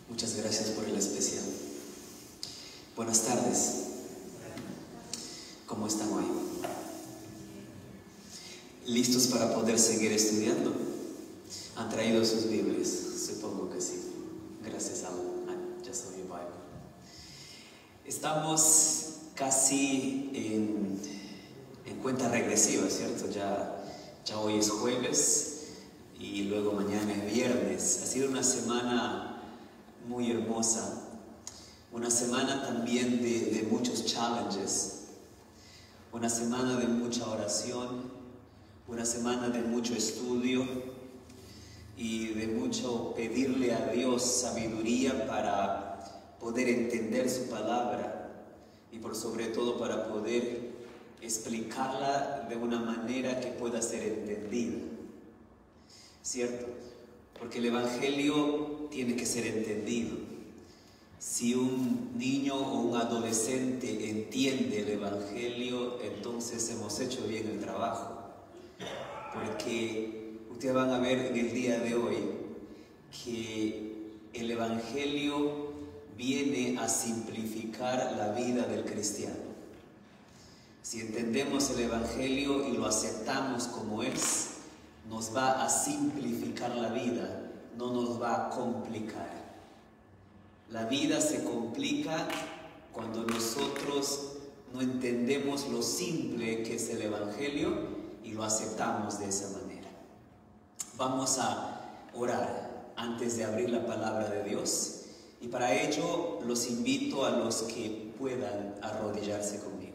Muchas gracias por el especial. Buenas tardes. ¿Cómo están hoy? ¿Listos para poder seguir estudiando? ¿Han traído sus Biblias? Supongo que sí. Gracias a Just Your Bible. Estamos casi en cuenta regresiva, ¿cierto? Ya hoy es jueves y luego mañana es viernes. Ha sido una semana muy hermosa, una semana también de muchos challenges, una semana de mucha oración, una semana de mucho estudio y de mucho pedirle a Dios sabiduría para poder entender su palabra y por sobre todo para poder explicarla de una manera que pueda ser entendida, ¿cierto? Porque el Evangelio tiene que ser entendido. Si un niño o un adolescente entiende el Evangelio, entonces hemos hecho bien el trabajo. Porque ustedes van a ver en el día de hoy que el Evangelio viene a simplificar la vida del cristiano. Si entendemos el Evangelio y lo aceptamos como es, nos va a simplificar la vida, no nos va a complicar. La vida se complica cuando nosotros no entendemos lo simple que es el Evangelio y lo aceptamos de esa manera. Vamos a orar antes de abrir la palabra de Dios y para ello los invito a los que puedan arrodillarse conmigo.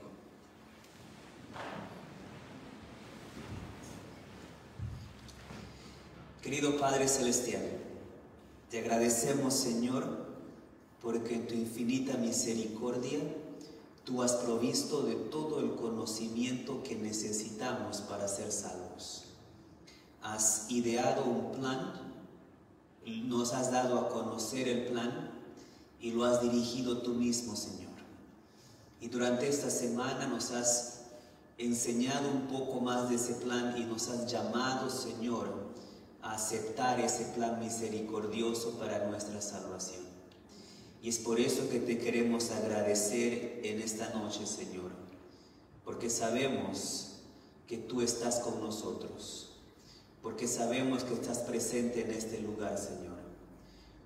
Querido Padre Celestial, te agradecemos, Señor, porque en tu infinita misericordia tú has provisto de todo el conocimiento que necesitamos para ser salvos. Has ideado un plan, nos has dado a conocer el plan y lo has dirigido tú mismo, Señor. Y durante esta semana nos has enseñado un poco más de ese plan y nos has llamado, Señor, a aceptar ese plan misericordioso para nuestra salvación. Y es por eso que te queremos agradecer en esta noche, Señor, porque sabemos que tú estás con nosotros, porque sabemos que estás presente en este lugar, Señor,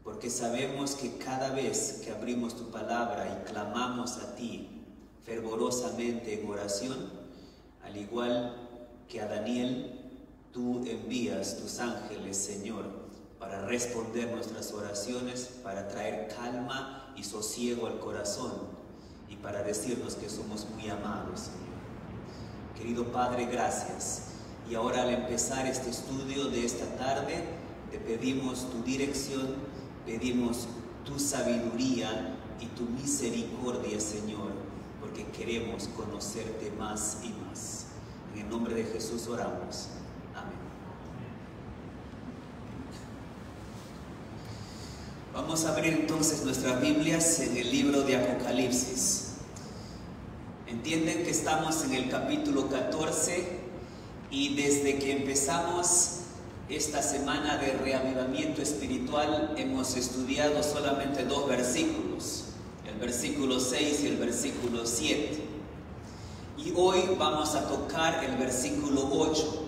porque sabemos que cada vez que abrimos tu palabra y clamamos a ti fervorosamente en oración, al igual que a Daniel, tú envías tus ángeles, Señor, para responder nuestras oraciones, para traer calma y sosiego al corazón y para decirnos que somos muy amados, Señor. Querido Padre, gracias. Y ahora al empezar este estudio de esta tarde, te pedimos tu dirección, pedimos tu sabiduría y tu misericordia, Señor, porque queremos conocerte más y más. En el nombre de Jesús oramos. Amén. Vamos a abrir entonces nuestras Biblias en el libro de Apocalipsis. Entienden que estamos en el capítulo 14 y desde que empezamos esta semana de reavivamiento espiritual hemos estudiado solamente dos versículos, el versículo 6 y el versículo 7. Y hoy vamos a tocar el versículo 8.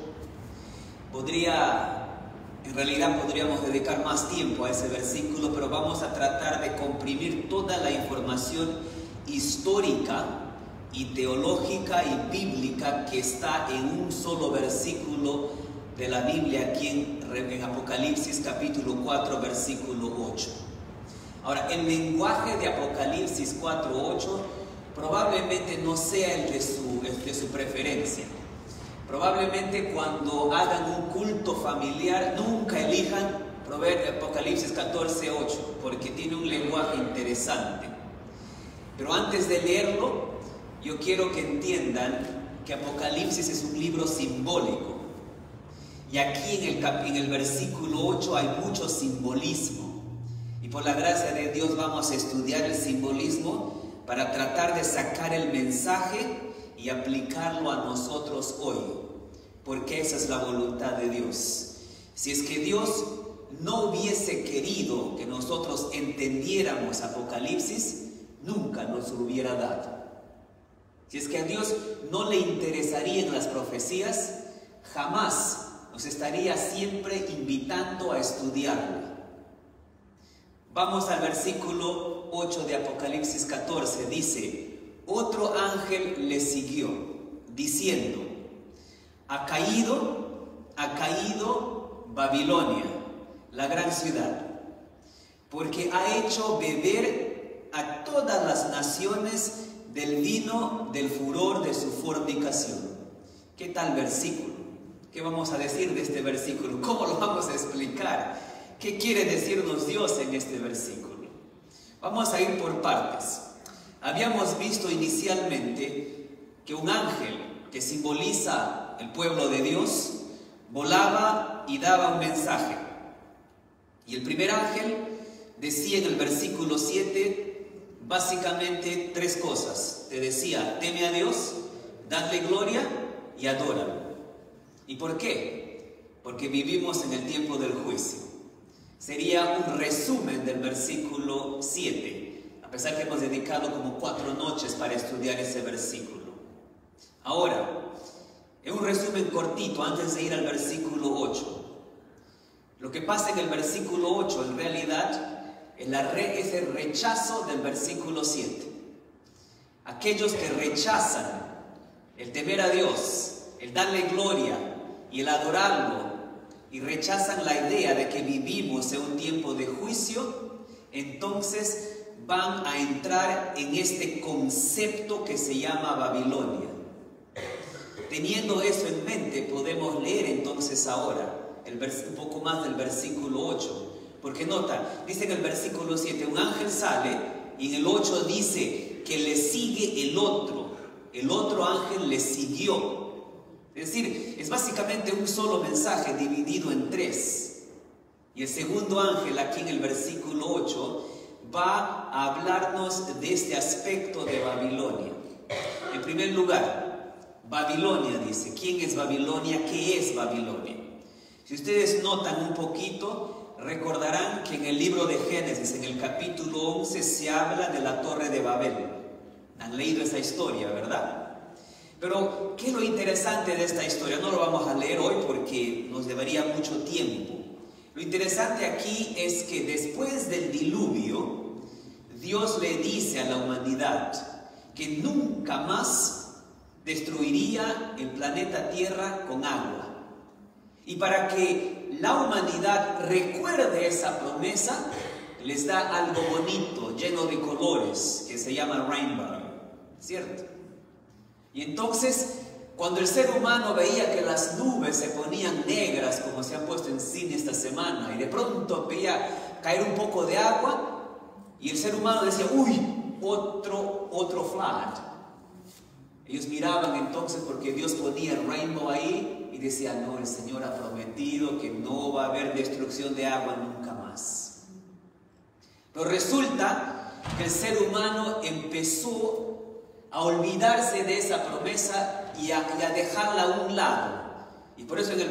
En realidad podríamos dedicar más tiempo a ese versículo, pero vamos a tratar de comprimir toda la información histórica y teológica y bíblica que está en un solo versículo de la Biblia aquí en Apocalipsis capítulo 4 versículo 8. Ahora, el lenguaje de Apocalipsis 4:8 probablemente no sea el de su preferencia. Probablemente cuando hagan un culto familiar nunca elijan Apocalipsis 14:8 porque tiene un lenguaje interesante. Pero antes de leerlo, yo quiero que entiendan que Apocalipsis es un libro simbólico. Y aquí en el versículo 8 hay mucho simbolismo. Y por la gracia de Dios vamos a estudiar el simbolismo para tratar de sacar el mensaje y aplicarlo a nosotros hoy, porque esa es la voluntad de Dios. Si es que Dios no hubiese querido que nosotros entendiéramos Apocalipsis, nunca nos lo hubiera dado. Si es que a Dios no le interesarían las profecías, jamás nos estaría siempre invitando a estudiarla. Vamos al versículo 8 de Apocalipsis 14, dice: otro ángel le siguió, diciendo: ha caído Babilonia, la gran ciudad, porque ha hecho beber a todas las naciones del vino del furor de su fornicación. ¿Qué tal versículo? ¿Qué vamos a decir de este versículo? ¿Cómo lo vamos a explicar? ¿Qué quiere decirnos Dios en este versículo? Vamos a ir por partes. Habíamos visto inicialmente que un ángel que simboliza el pueblo de Dios volaba y daba un mensaje. Y el primer ángel decía en el versículo 7 básicamente tres cosas. Te decía: teme a Dios, dadle gloria y adóralo. ¿Y por qué? Porque vivimos en el tiempo del juicio. Sería un resumen del versículo 7, a pesar que hemos dedicado como 4 noches para estudiar ese versículo. Ahora, en un resumen cortito, antes de ir al versículo 8, lo que pasa en el versículo 8 en realidad es el rechazo del versículo 7. Aquellos que rechazan el temer a Dios, el darle gloria y el adorarlo, y rechazan la idea de que vivimos en un tiempo de juicio, entonces van a entrar en este concepto que se llama Babilonia. Teniendo eso en mente, podemos leer entonces ahora un poco más del versículo 8. Porque nota, dice en el versículo 7, un ángel sale, y en el 8 dice que le sigue el otro ángel le siguió. Es decir, es básicamente un solo mensaje dividido en 3. Y el segundo ángel, aquí en el versículo 8, va a hablarnos de este aspecto de Babilonia. En primer lugar, Babilonia dice. ¿Quién es Babilonia? ¿Qué es Babilonia? Si ustedes notan un poquito, recordarán que en el libro de Génesis, en el capítulo 11, se habla de la Torre de Babel. Han leído esa historia, ¿verdad? Pero, ¿qué es lo interesante de esta historia? No lo vamos a leer hoy porque nos llevaría mucho tiempo. Lo interesante aquí es que después del diluvio, Dios le dice a la humanidad que nunca más destruiría el planeta Tierra con agua. Y para que la humanidad recuerde esa promesa, les da algo bonito, lleno de colores, que se llama rainbow, ¿cierto? Y entonces, cuando el ser humano veía que las nubes se ponían negras, como se han puesto en cine esta semana, y de pronto veía caer un poco de agua, y el ser humano decía: uy, otro flood. Ellos miraban entonces, porque Dios ponía el rainbow ahí, y decían: no, el Señor ha prometido que no va a haber destrucción de agua nunca más. Pero resulta que el ser humano empezó a olvidarse de esa promesa y a dejarla a un lado. Y por eso en el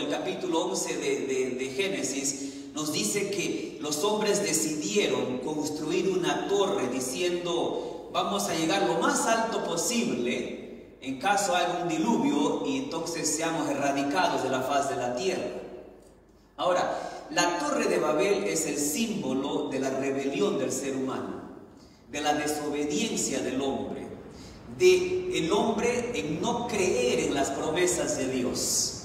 capítulo 11 de Génesis nos dice que los hombres decidieron construir una torre diciendo: vamos a llegar lo más alto posible en caso haya un diluvio y entonces seamos erradicados de la faz de la tierra. Ahora, la Torre de Babel es el símbolo de la rebelión del ser humano, de la desobediencia del hombre, del hombre en no creer en las promesas de Dios,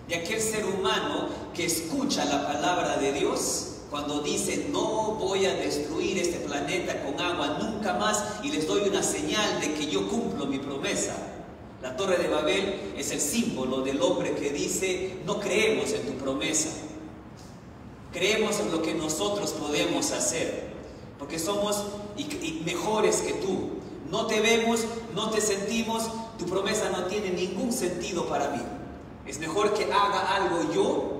de aquel ser humano que escucha la palabra de Dios cuando dice: no voy a destruir este planeta con agua nunca más, y les doy una señal de que yo cumplo mi promesa. La Torre de Babel es el símbolo del hombre que dice: no creemos en tu promesa, creemos en lo que nosotros podemos hacer, porque somos mejores que tú. No te vemos, no te sentimos, tu promesa no tiene ningún sentido para mí. Es mejor que haga algo yo,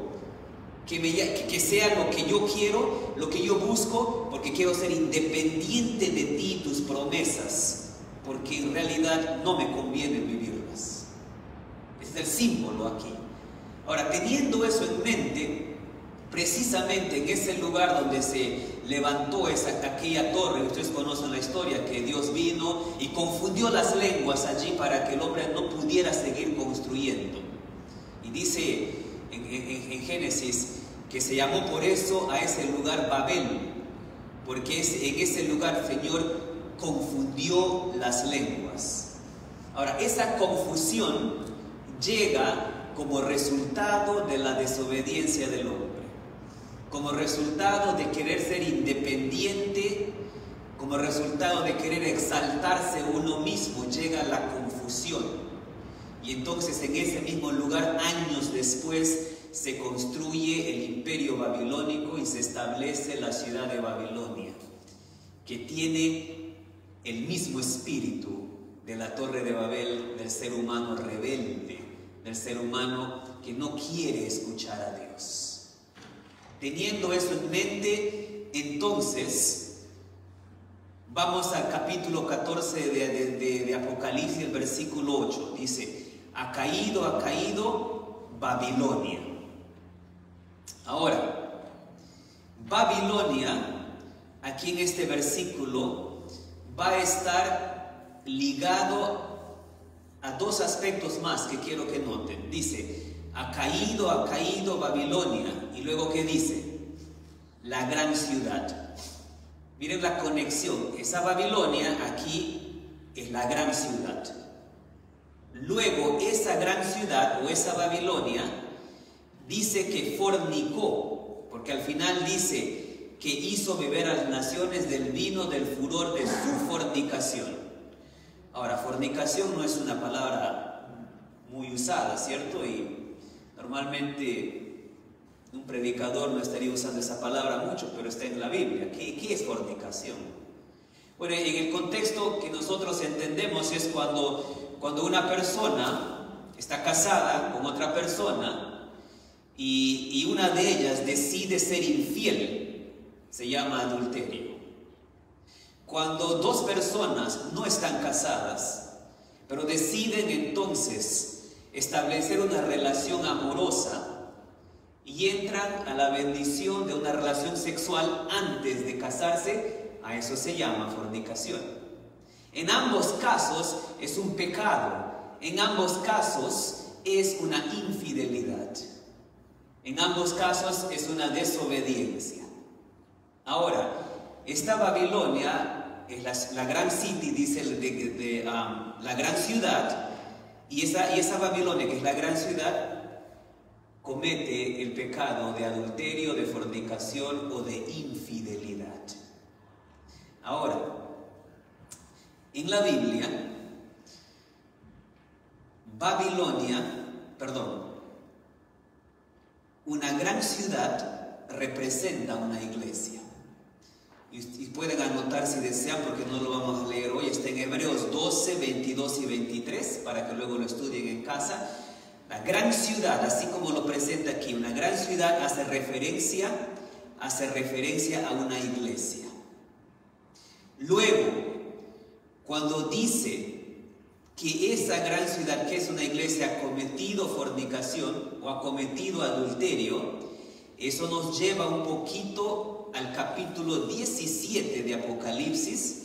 que sea lo que yo quiero, lo que yo busco, porque quiero ser independiente de ti, tus promesas, porque en realidad no me conviene vivirlas. Es el símbolo aquí. Ahora, teniendo eso en mente, precisamente en ese lugar donde se levantó aquella torre, ustedes conocen la historia, que Dios vino y confundió las lenguas allí para que el hombre no pudiera seguir construyendo. Y dice en Génesis que se llamó por eso a ese lugar Babel, porque en ese lugar el Señor confundió las lenguas. Ahora, esa confusión llega como resultado de la desobediencia del hombre, como resultado de querer ser independiente, como resultado de querer exaltarse uno mismo, llega la confusión. Y entonces en ese mismo lugar, años después, se construye el imperio babilónico y se establece la ciudad de Babilonia, que tiene el mismo espíritu de la Torre de Babel, del ser humano rebelde, del ser humano que no quiere escuchar a Dios. Teniendo eso en mente, entonces, vamos al capítulo 14 de Apocalipsis, el versículo 8. Dice, ha caído Babilonia. Ahora, Babilonia, aquí en este versículo, va a estar ligado a dos aspectos más que quiero que noten. Dice, ha caído Babilonia. Y luego, ¿qué dice? La gran ciudad. Miren la conexión. Esa Babilonia aquí es la gran ciudad. Luego, esa gran ciudad o esa Babilonia dice que fornicó, porque al final dice que hizo beber a las naciones del vino del furor de su fornicación. Ahora, fornicación no es una palabra muy usada, ¿cierto? Y normalmente un predicador no estaría usando esa palabra mucho, pero está en la Biblia. ¿Qué es fornicación? Bueno, en el contexto que nosotros entendemos es cuando una persona está casada con otra persona y una de ellas decide ser infiel, se llama adulterio. Cuando dos personas no están casadas, pero deciden entonces establecer una relación amorosa y entran a la bendición de una relación sexual antes de casarse, a eso se llama fornicación. En ambos casos es un pecado, en ambos casos es una infidelidad, en ambos casos es una desobediencia. Ahora, esta Babilonia es la gran city, dice la gran ciudad, y esa Babilonia, que es la gran ciudad, comete el pecado de adulterio, de fornicación o de infidelidad. Ahora, en la Biblia, una gran ciudad representa una iglesia. Y pueden anotar si desean, porque no lo vamos a leer hoy. Está en Hebreos 12, 22 y 23, para que luego lo estudien en casa. La gran ciudad, así como lo presenta aquí, una gran ciudad hace referencia a una iglesia. Luego, cuando dice que esa gran ciudad, que es una iglesia, ha cometido fornicación o ha cometido adulterio, eso nos lleva un poquito al capítulo 17 de Apocalipsis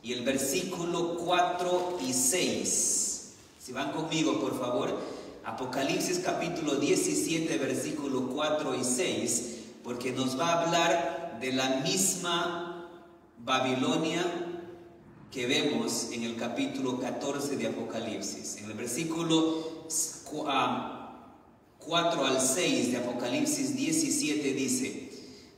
y el versículo 4 y 6. Si van conmigo, por favor, Apocalipsis capítulo 17, versículo 4 y 6, porque nos va a hablar de la misma Babilonia que vemos en el capítulo 14 de Apocalipsis. En el versículo 4 al 6 de Apocalipsis 17 dice: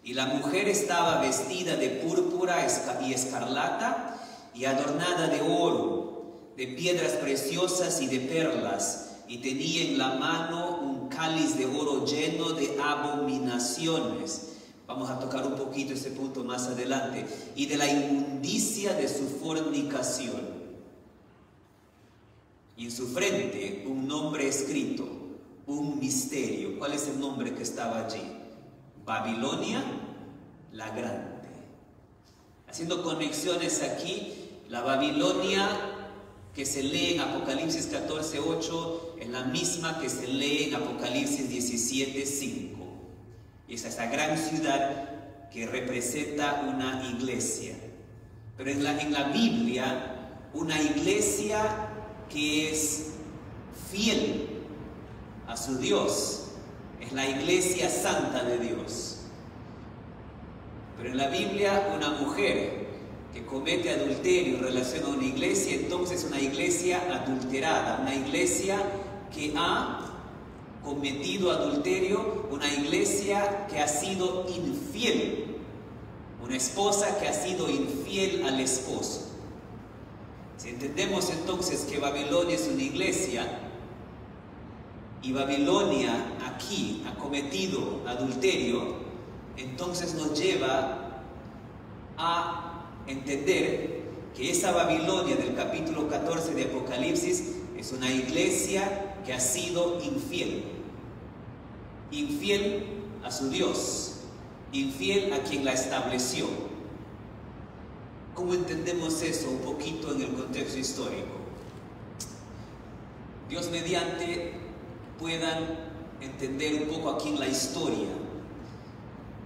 y la mujer estaba vestida de púrpura y escarlata y adornada de oro, de piedras preciosas y de perlas, y tenía en la mano un cáliz de oro lleno de abominaciones. Vamos a tocar un poquito ese punto más adelante. Y de la inmundicia de su fornicación. Y en su frente un nombre escrito, un misterio. ¿Cuál es el nombre que estaba allí? Babilonia la Grande. Haciendo conexiones aquí, la Babilonia que se lee en Apocalipsis 14:8 es la misma que se lee en Apocalipsis 17:5. Y es esa gran ciudad que representa una iglesia. Pero en la Biblia, una iglesia que es fiel a su Dios es la iglesia santa de Dios. Pero en la Biblia, una mujer que comete adulterio en relación a una iglesia, entonces una iglesia adulterada, una iglesia que ha cometido adulterio, una iglesia que ha sido infiel, una esposa que ha sido infiel al esposo. Si entendemos entonces que Babilonia es una iglesia y Babilonia aquí ha cometido adulterio, entonces nos lleva a entender que esa Babilonia del capítulo 14 de Apocalipsis es una iglesia que ha sido infiel. Infiel a su Dios, infiel a quien la estableció. ¿Cómo entendemos eso un poquito en el contexto histórico? Dios mediante puedan entender un poco aquí en la historia.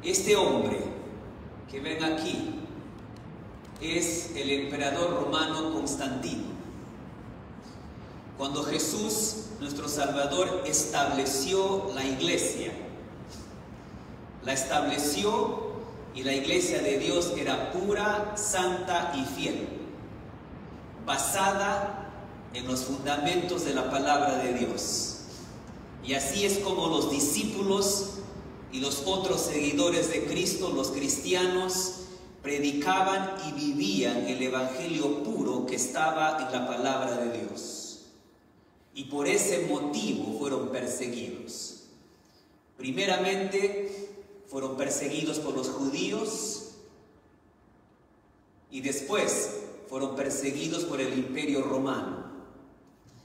Este hombre que ven aquí es el emperador romano Constantino. Cuando Jesús, nuestro Salvador, estableció la iglesia, la estableció y la iglesia de Dios era pura, santa y fiel, basada en los fundamentos de la palabra de Dios. Y así es como los discípulos y los otros seguidores de Cristo, los cristianos, predicaban y vivían el evangelio puro que estaba en la palabra de Dios. Y por ese motivo fueron perseguidos. Primeramente fueron perseguidos por los judíos y después fueron perseguidos por el Imperio Romano.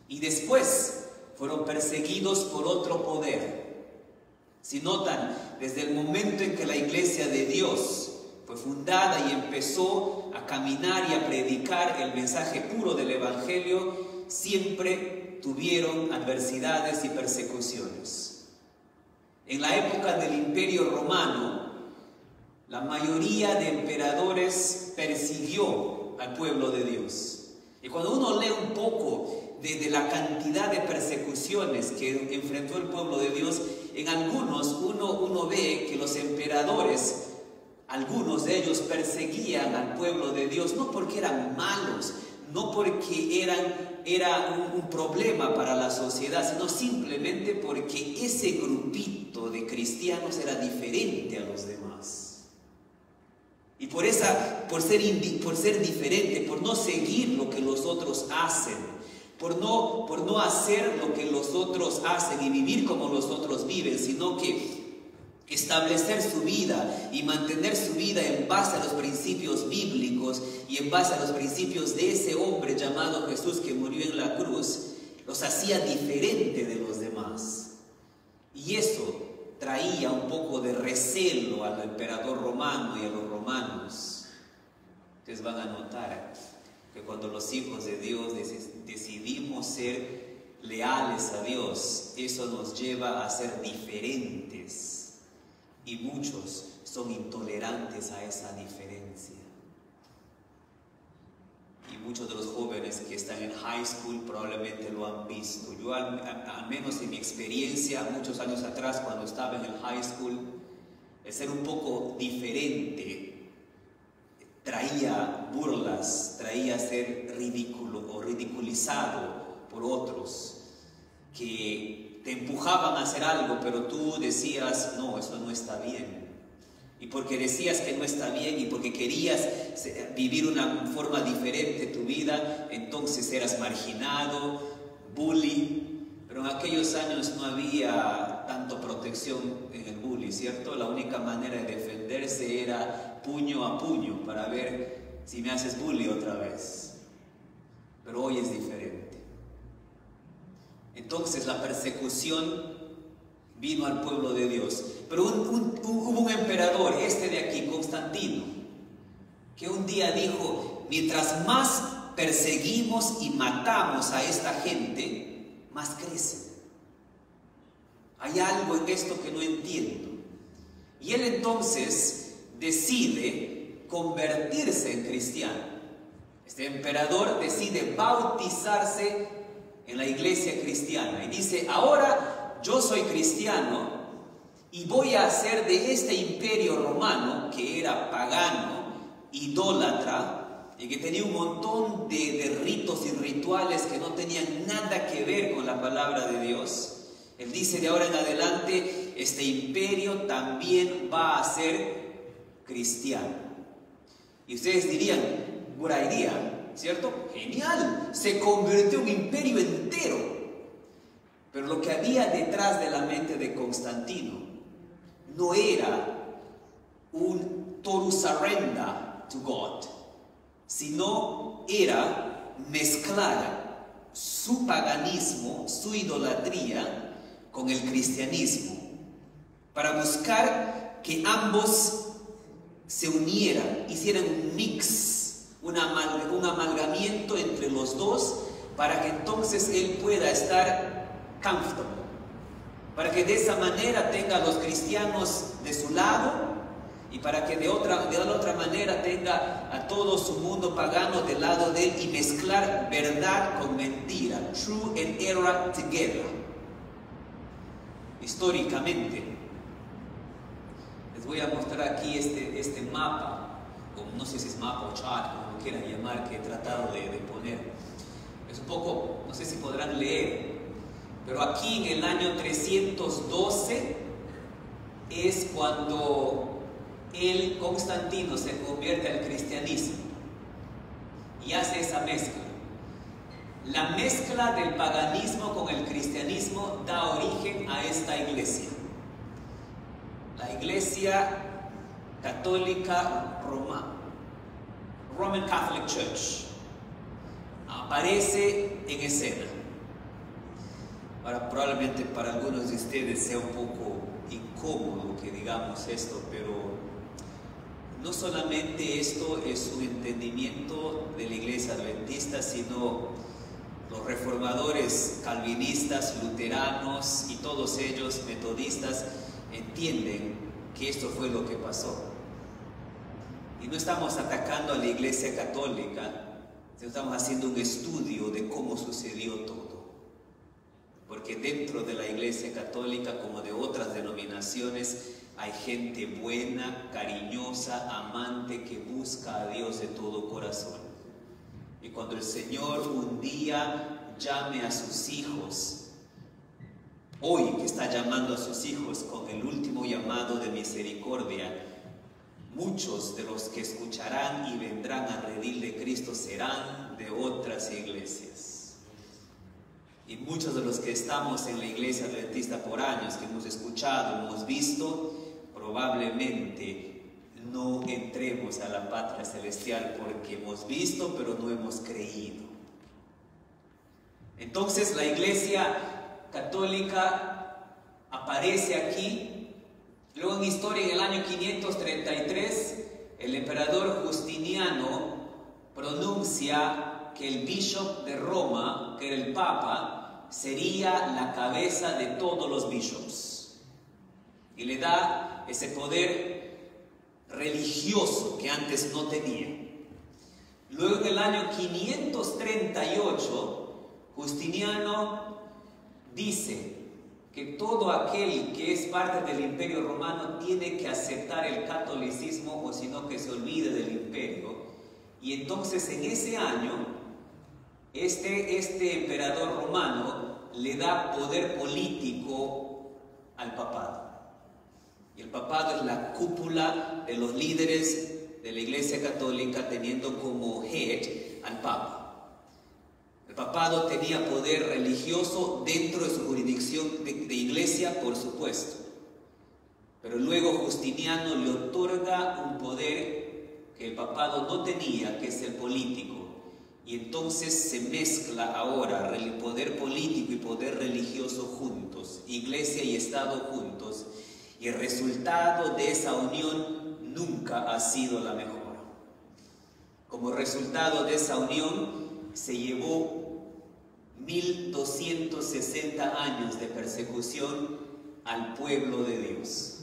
Y después fueron perseguidos por otro poder. Si notan, desde el momento en que la iglesia de Dios fue fundada y empezó a caminar y a predicar el mensaje puro del evangelio, siempre tuvieron adversidades y persecuciones. En la época del Imperio Romano, la mayoría de emperadores persiguió al pueblo de Dios. Y cuando uno lee un poco de la cantidad de persecuciones que enfrentó el pueblo de Dios, en algunos uno ve que los emperadores, algunos de ellos perseguían al pueblo de Dios, no porque eran malos, no porque era un problema para la sociedad, sino simplemente porque ese grupito de cristianos era diferente a los demás. Y por ser diferente, por no seguir lo que los otros hacen, por no hacer lo que los otros hacen y vivir como los otros viven, sino que establecer su vida y mantener su vida en base a los principios bíblicos y en base a los principios de ese hombre llamado Jesús que murió en la cruz, los hacía diferente de los demás. Y eso traía un poco de recelo al emperador romano y a los romanos. Ustedes van a notar que cuando los hijos de Dios decidimos ser leales a Dios, eso nos lleva a ser diferentes. Y muchos son intolerantes a esa diferencia. Y muchos de los jóvenes que están en high school probablemente lo han visto. Yo, al menos en mi experiencia, muchos años atrás, cuando estaba en el high school, el ser un poco diferente traía burlas, traía ser ridículo o ridiculizado por otros que te empujaban a hacer algo, pero tú decías, no, eso no está bien. Y porque decías que no está bien y porque querías vivir una forma diferente de tu vida, entonces eras marginado, bully. Pero en aquellos años no había tanto protección en el bully, ¿cierto? La única manera de defenderse era puño a puño para ver si me haces bully otra vez. Pero hoy es diferente. Entonces la persecución vino al pueblo de Dios. Pero hubo un emperador, este de aquí, Constantino, que un día dijo, mientras más perseguimos y matamos a esta gente, más crece. Hay algo en esto que no entiendo. Y él entonces decide convertirse en cristiano. Este emperador decide bautizarse en la iglesia cristiana y dice: ahora yo soy cristiano y voy a hacer de este imperio romano, que era pagano, idólatra, y que tenía un montón de ritos y rituales que no tenían nada que ver con la palabra de Dios. Él dice: de ahora en adelante este imperio también va a ser cristiano. Y ustedes dirían: buena idea, ¿cierto? Genial, se convirtió en un imperio entero. Pero lo que había detrás de la mente de Constantino no era un total surrender to God, sino era mezclar su paganismo, su idolatría con el cristianismo, para buscar que ambos se unieran, hicieran un mix, un amalgamiento entre los dos, para que entonces él pueda estar comfortable, para que de esa manera tenga a los cristianos de su lado y para que de la otra manera tenga a todo su mundo pagano del lado de él, y mezclar verdad con mentira, true and error together. Históricamente, les voy a mostrar aquí este mapa, o no sé si es mapa o chart, como lo quieran llamar, que he tratado de poner. Es un poco, no sé si podrán leer, pero aquí en el año 312 es cuando Constantino se convierte al cristianismo y hace esa mezcla. La mezcla del paganismo con el cristianismo da origen a esta iglesia, la Iglesia Católica Romana, Roman Catholic Church. Aparece en escena. Ahora, probablemente para algunos de ustedes sea un poco incómodo que digamos esto, pero no solamente esto es un entendimiento de la iglesia adventista, sino los reformadores calvinistas, luteranos y todos ellos metodistas entienden que esto fue lo que pasó. Y no estamos atacando a la iglesia católica, estamos haciendo un estudio de cómo sucedió todo. Porque dentro de la iglesia católica, como de otras denominaciones, hay gente buena, cariñosa, amante, que busca a Dios de todo corazón. Y cuando el Señor un día llame a sus hijos, hoy que está llamando a sus hijos con el último llamado de misericordia, muchos de los que escucharán y vendrán al redil de Cristo serán de otras iglesias. Y muchos de los que estamos en la iglesia adventista por años, que hemos escuchado, hemos visto, probablemente no entremos a la patria celestial porque hemos visto, pero no hemos creído. Entonces la iglesia católica aparece aquí. Luego en historia, en el año 533, el emperador Justiniano pronuncia que el bishop de Roma, que era el papa, sería la cabeza de todos los bishops, y le da ese poder religioso que antes no tenía. Luego en el año 538, Justiniano dice que todo aquel que es parte del imperio romano tiene que aceptar el catolicismo, o si no, que se olvide del imperio. Y entonces en ese año este emperador romano le da poder político al papado. Y el papado es la cúpula de los líderes de la iglesia católica, teniendo como head al papa. El papado tenía poder religioso dentro de su jurisdicción de iglesia, por supuesto. Pero luego Justiniano le otorga un poder que el papado no tenía, que es el político. Y entonces se mezcla ahora el poder político y poder religioso juntos, iglesia y Estado juntos, y el resultado de esa unión nunca ha sido la mejor. Como resultado de esa unión se llevó 1260 años de persecución al pueblo de Dios.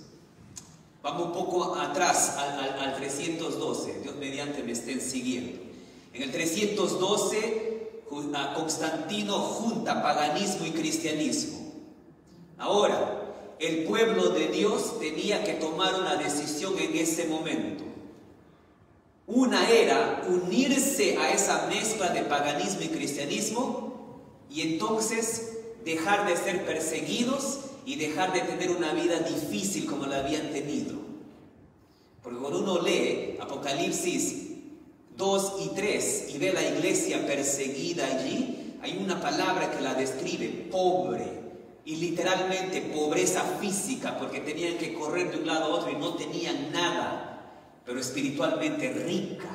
Vamos un poco atrás, al 312, Dios mediante me estén siguiendo. En el 312, Constantino junta paganismo y cristianismo. Ahora, el pueblo de Dios tenía que tomar una decisión en ese momento. Una era unirse a esa mezcla de paganismo y cristianismo y entonces dejar de ser perseguidos y dejar de tener una vida difícil como la habían tenido. Porque cuando uno lee Apocalipsis 2 y 3 y ve la iglesia perseguida allí, hay una palabra que la describe: pobre. Y literalmente pobreza física, porque tenían que correr de un lado a otro y no tenían nada, pero espiritualmente rica.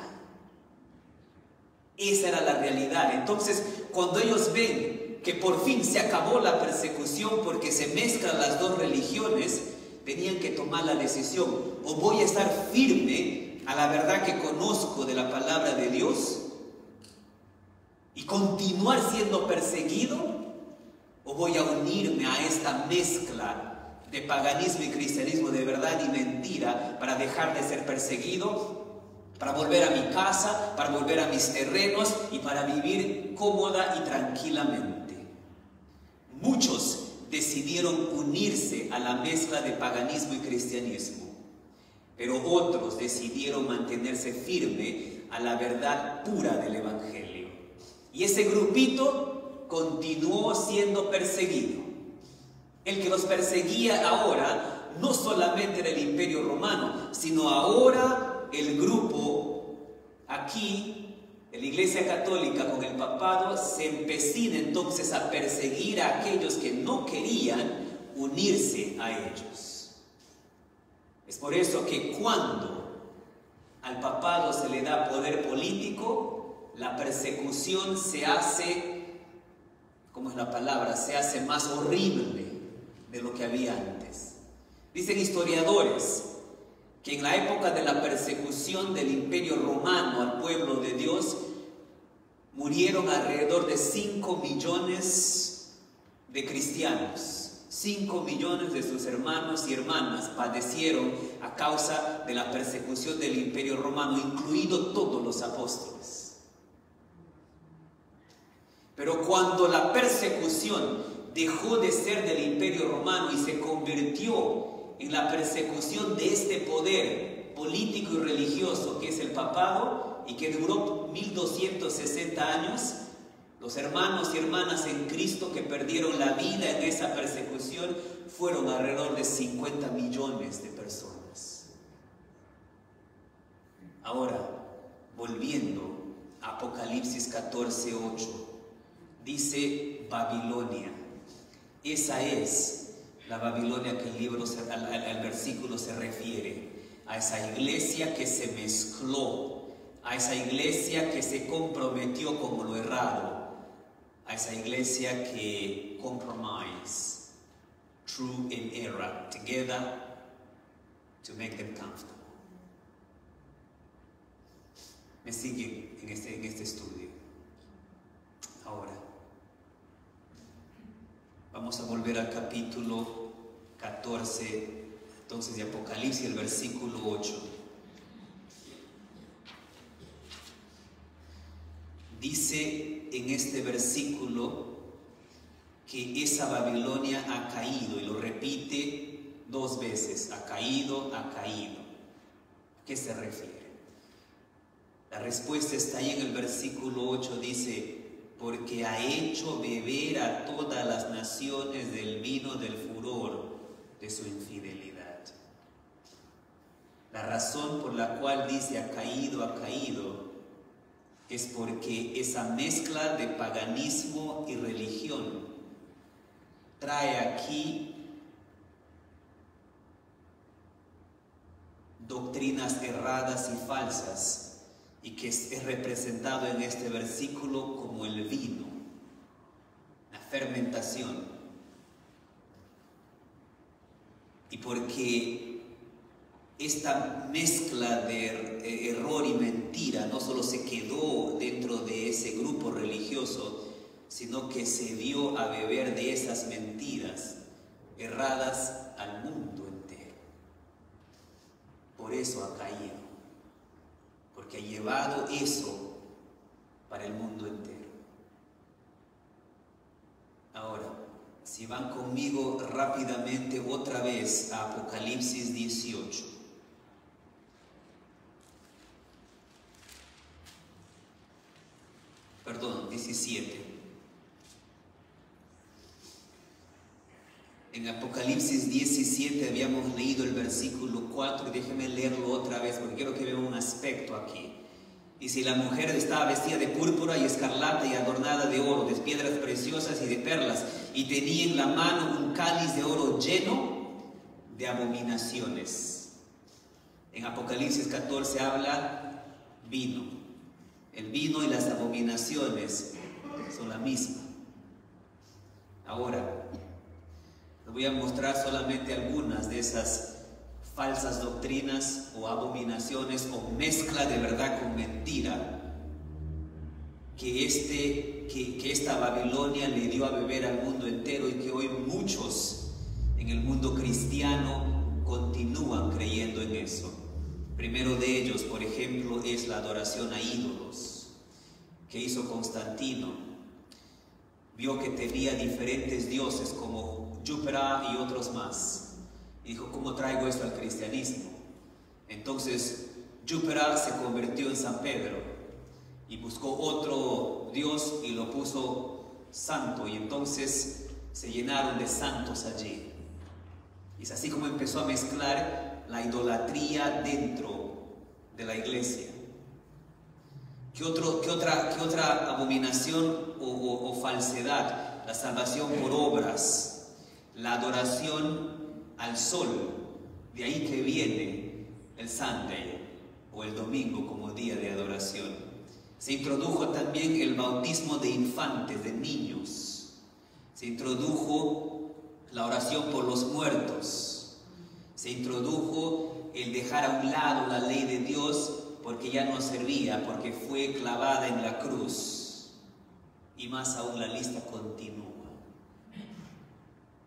Esa era la realidad. Entonces, cuando ellos ven que por fin se acabó la persecución porque se mezclan las dos religiones, tenían que tomar la decisión: o voy a estar firme a la verdad que conozco de la palabra de Dios y continuar siendo perseguido, o voy a unirme a esta mezcla de paganismo y cristianismo, de verdad y mentira, para dejar de ser perseguido, para volver a mi casa, para volver a mis terrenos y para vivir cómoda y tranquilamente. Muchos decidieron unirse a la mezcla de paganismo y cristianismo, pero otros decidieron mantenerse firme a la verdad pura del Evangelio. Y ese grupito continuó siendo perseguido. El que los perseguía ahora no solamente era el Imperio Romano, sino ahora el grupo aquí, en la Iglesia Católica con el papado, se empecina entonces a perseguir a aquellos que no querían unirse a ellos. Es por eso que cuando al papado se le da poder político, la persecución se hace, ¿cómo es la palabra? Se hace más horrible de lo que había antes. Dicen historiadores que en la época de la persecución del Imperio Romano al pueblo de Dios, murieron alrededor de 5 millones de cristianos. 5 millones de sus hermanos y hermanas padecieron a causa de la persecución del Imperio Romano, incluidos todos los apóstoles. Pero cuando la persecución dejó de ser del Imperio Romano y se convirtió en la persecución de este poder político y religioso que es el papado, y que duró 1260 años, los hermanos y hermanas en Cristo que perdieron la vida en esa persecución fueron alrededor de 50 millones de personas. Ahora, volviendo a Apocalipsis 14:8, dice Babilonia. Esa es la Babilonia que el versículo se refiere, a esa iglesia que se mezcló, a esa iglesia que se comprometió con lo errado, a esa iglesia que compromise true and error together to make them comfortable. Me siguen en este estudio. Ahora vamos a volver al capítulo 14 entonces de Apocalipsis, el versículo 8. Dice en este versículo que esa Babilonia ha caído, y lo repite 2 veces: ha caído, ha caído. ¿A qué se refiere? La respuesta está ahí en el versículo 8, dice: porque ha hecho beber a todas las naciones del vino del furor de su infidelidad. La razón por la cual dice ha caído, es porque esa mezcla de paganismo y religión trae aquí doctrinas erradas y falsas, y que es representado en este versículo como el vino, la fermentación. Y porque esta mezcla de error y mentira no solo se quedó dentro de ese grupo religioso, sino que se dio a beber de esas mentiras erradas al mundo entero. por eso ha caído, porque ha llevado eso para el mundo entero. Ahora, si van conmigo rápidamente otra vez a Apocalipsis 18. Perdón, 17. En Apocalipsis 17 habíamos leído el versículo 4 y déjenme leerlo otra vez porque quiero que vean un aspecto aquí. Y si la mujer estaba vestida de púrpura y escarlata y adornada de oro, de piedras preciosas y de perlas, y tenía en la mano un cáliz de oro lleno de abominaciones. En Apocalipsis 14 habla vino. El vino y las abominaciones son la misma. Ahora, les voy a mostrar solamente algunas de esas falsas doctrinas o abominaciones o mezcla de verdad con mentira que esta Babilonia le dio a beber al mundo entero y que hoy muchos en el mundo cristiano continúan creyendo en eso. Primero de ellos, por ejemplo, es la adoración a ídolos que hizo Constantino. Vio que tenía diferentes dioses como Júpiter y otros más. Y dijo, ¿cómo traigo esto al cristianismo? Entonces, Júpiter se convirtió en San Pedro y buscó otro dios y lo puso santo. Y entonces se llenaron de santos allí. Y es así como empezó a mezclar la idolatría dentro de la iglesia. ¿Qué otra abominación o falsedad? La salvación por obras, la adoración al sol, de ahí que viene el Sunday o el domingo como día de adoración. Se introdujo también el bautismo de infantes, de niños. Se introdujo la oración por los muertos. Se introdujo el dejar a un lado la ley de Dios porque ya no servía, porque fue clavada en la cruz. Y más aún la lista continúa.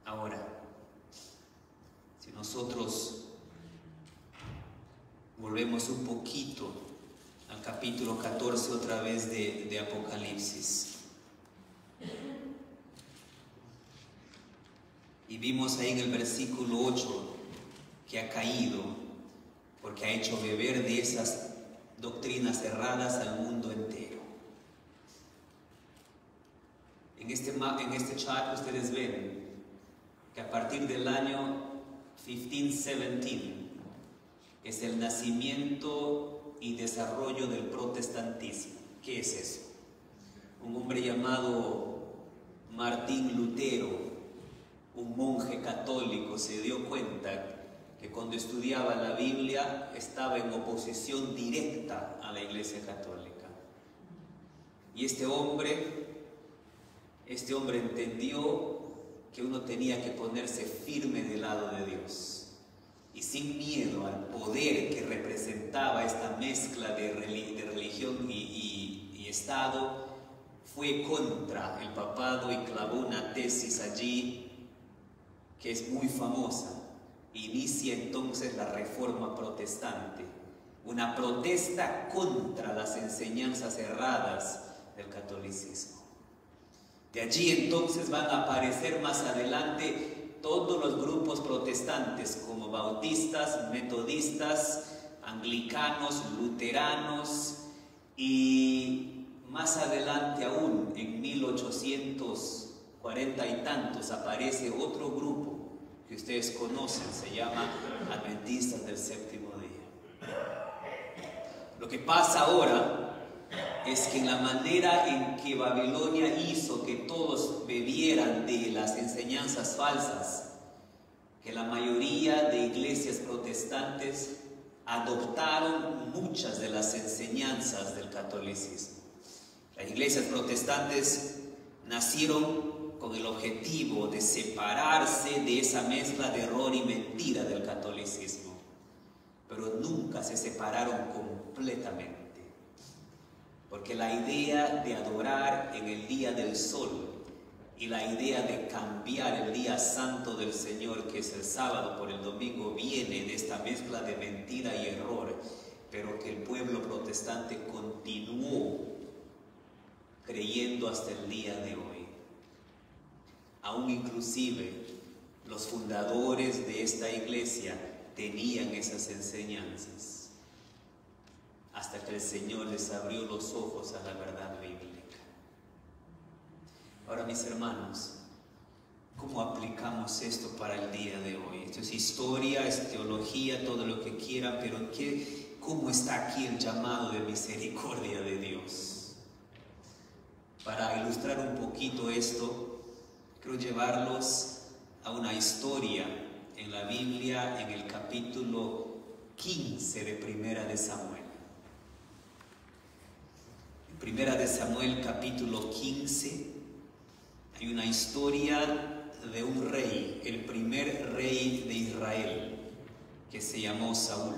Ahora, si nosotros volvemos un poquito al capítulo 14 otra vez de Apocalipsis. Y vimos ahí en el versículo 8 que ha caído porque ha hecho beber de esas doctrinas erradas al mundo entero. En este chart ustedes ven que a partir del año 1517 es el nacimiento y desarrollo del protestantismo. ¿Qué es eso? Un hombre llamado Martín Lutero, un monje católico, se dio cuenta que cuando estudiaba la Biblia estaba en oposición directa a la Iglesia Católica. Y este hombre entendió que uno tenía que ponerse firme del lado de Dios y sin miedo al poder que representaba esta mezcla de religión y Estado, fue contra el papado y clavó una tesis allí que es muy famosa. Inicia entonces la Reforma Protestante, una protesta contra las enseñanzas erradas del catolicismo. De allí entonces van a aparecer más adelante todos los grupos protestantes como bautistas, metodistas, anglicanos, luteranos y más adelante aún, en 1840 y tantos, aparece otro grupo que ustedes conocen, se llama Adventistas del Séptimo Día. Lo que pasa ahora es que en la manera en que Babilonia hizo que todos bebieran de las enseñanzas falsas, que la mayoría de iglesias protestantes adoptaron muchas de las enseñanzas del catolicismo. Las iglesias protestantes nacieron con el objetivo de separarse de esa mezcla de error y mentira del catolicismo, pero nunca se separaron completamente. Porque la idea de adorar en el día del sol Y la idea de cambiar el día santo del Señor, que es el sábado, por el domingo, viene de esta mezcla de mentira y error, pero que el pueblo protestante continuó creyendo hasta el día de hoy. Aún inclusive los fundadores de esta iglesia tenían esas enseñanzas, hasta que el Señor les abrió los ojos a la verdad bíblica. Ahora, mis hermanos, ¿cómo aplicamos esto para el día de hoy? Esto es historia, es teología, todo lo que quieran, pero ¿cómo está aquí el llamado de misericordia de Dios? Para ilustrar un poquito esto, quiero llevarlos a una historia en la Biblia, en el capítulo 15 de Primera de Samuel. En Primera de Samuel, capítulo 15, hay una historia de un rey, el primer rey de Israel, que se llamó Saúl.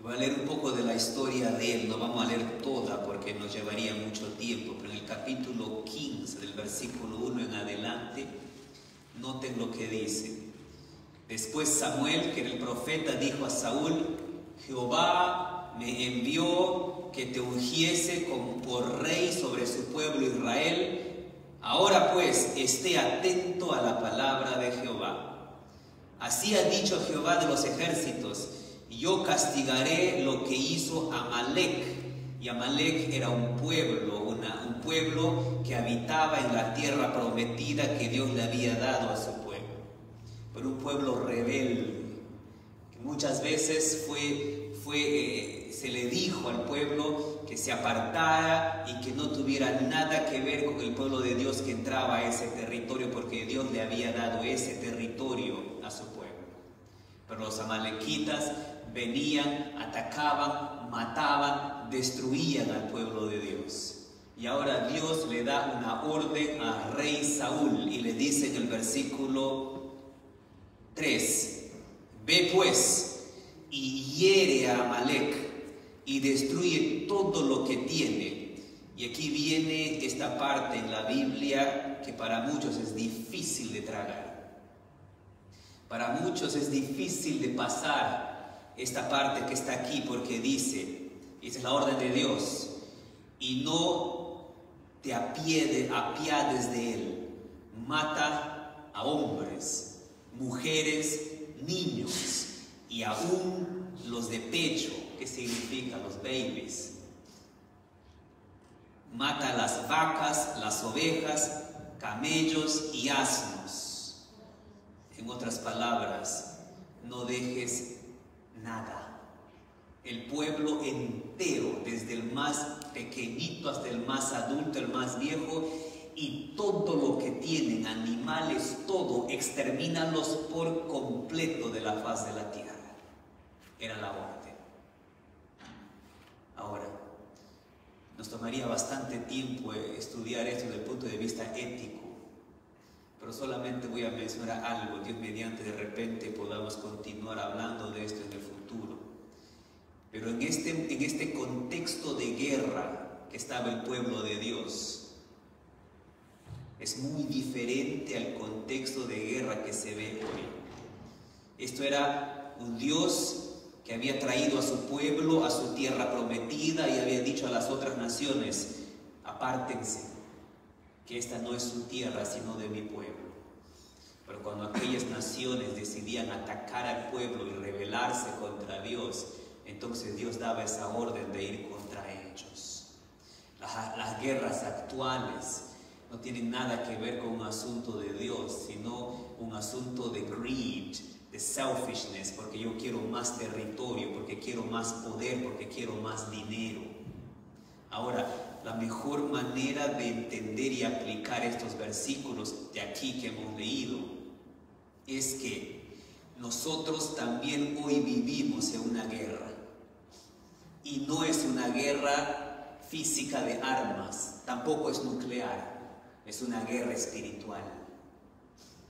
Voy a leer un poco de la historia de él, no vamos a leer toda porque nos llevaría mucho tiempo, pero en el capítulo 15, del versículo 1 en adelante, noten lo que dice. Después Samuel, que era el profeta, dijo a Saúl: Jehová me envió que te ungiese por rey sobre su pueblo Israel. Ahora pues, esté atento a la palabra de Jehová. Así ha dicho Jehová de los ejércitos: yo castigaré lo que hizo Amalec. Y Amalec era un pueblo que habitaba en la tierra prometida que Dios le había dado a su pueblo. Pero un pueblo rebelde, que muchas veces se le dijo al pueblo que se apartara y que no tuviera nada que ver con el pueblo de Dios que entraba a ese territorio, porque Dios le había dado ese territorio a su pueblo. Pero los amalequitas venían, atacaban, mataban, destruían al pueblo de Dios. Y ahora Dios le da una orden al rey Saúl y le dice en el versículo 3: ve pues y hiere a Amalec y destruye todo lo que tiene. Y aquí viene esta parte en la Biblia que para muchos es difícil de tragar. Para muchos es difícil de pasar esta parte que está aquí, porque dice, esa es la orden de Dios: y no te apiades de él, mata a hombres, mujeres, niños y aún los de pecho, que significa los babies. Mata las vacas, las ovejas, camellos y asnos. En otras palabras, no dejes nada. El pueblo entero, desde el más pequeñito hasta el más adulto, el más viejo, y todo lo que tienen, animales, todo, extermínalos por completo de la faz de la tierra. Era la orden. Ahora, nos tomaría bastante tiempo estudiar esto desde el punto de vista ético, pero solamente voy a mencionar algo. Dios mediante, de repente podamos continuar hablando de esto en el futuro. Pero en este contexto de guerra que estaba el pueblo de Dios, es muy diferente al contexto de guerra que se ve hoy. Esto era un Dios que había traído a su pueblo a su tierra prometida y había dicho a las otras naciones: apártense, que esta no es su tierra sino de mi pueblo. Pero cuando aquellas naciones decidían atacar al pueblo y rebelarse contra Dios, entonces Dios daba esa orden de ir contra ellos. Las guerras actuales no tienen nada que ver con un asunto de Dios, sino un asunto de greed, de selfishness, porque yo quiero más territorio, porque quiero más poder, porque quiero más dinero. Ahora, la mejor manera de entender y aplicar estos versículos de aquí que hemos leído es que nosotros también hoy vivimos en una guerra. Y no es una guerra física de armas, tampoco es nuclear, es una guerra espiritual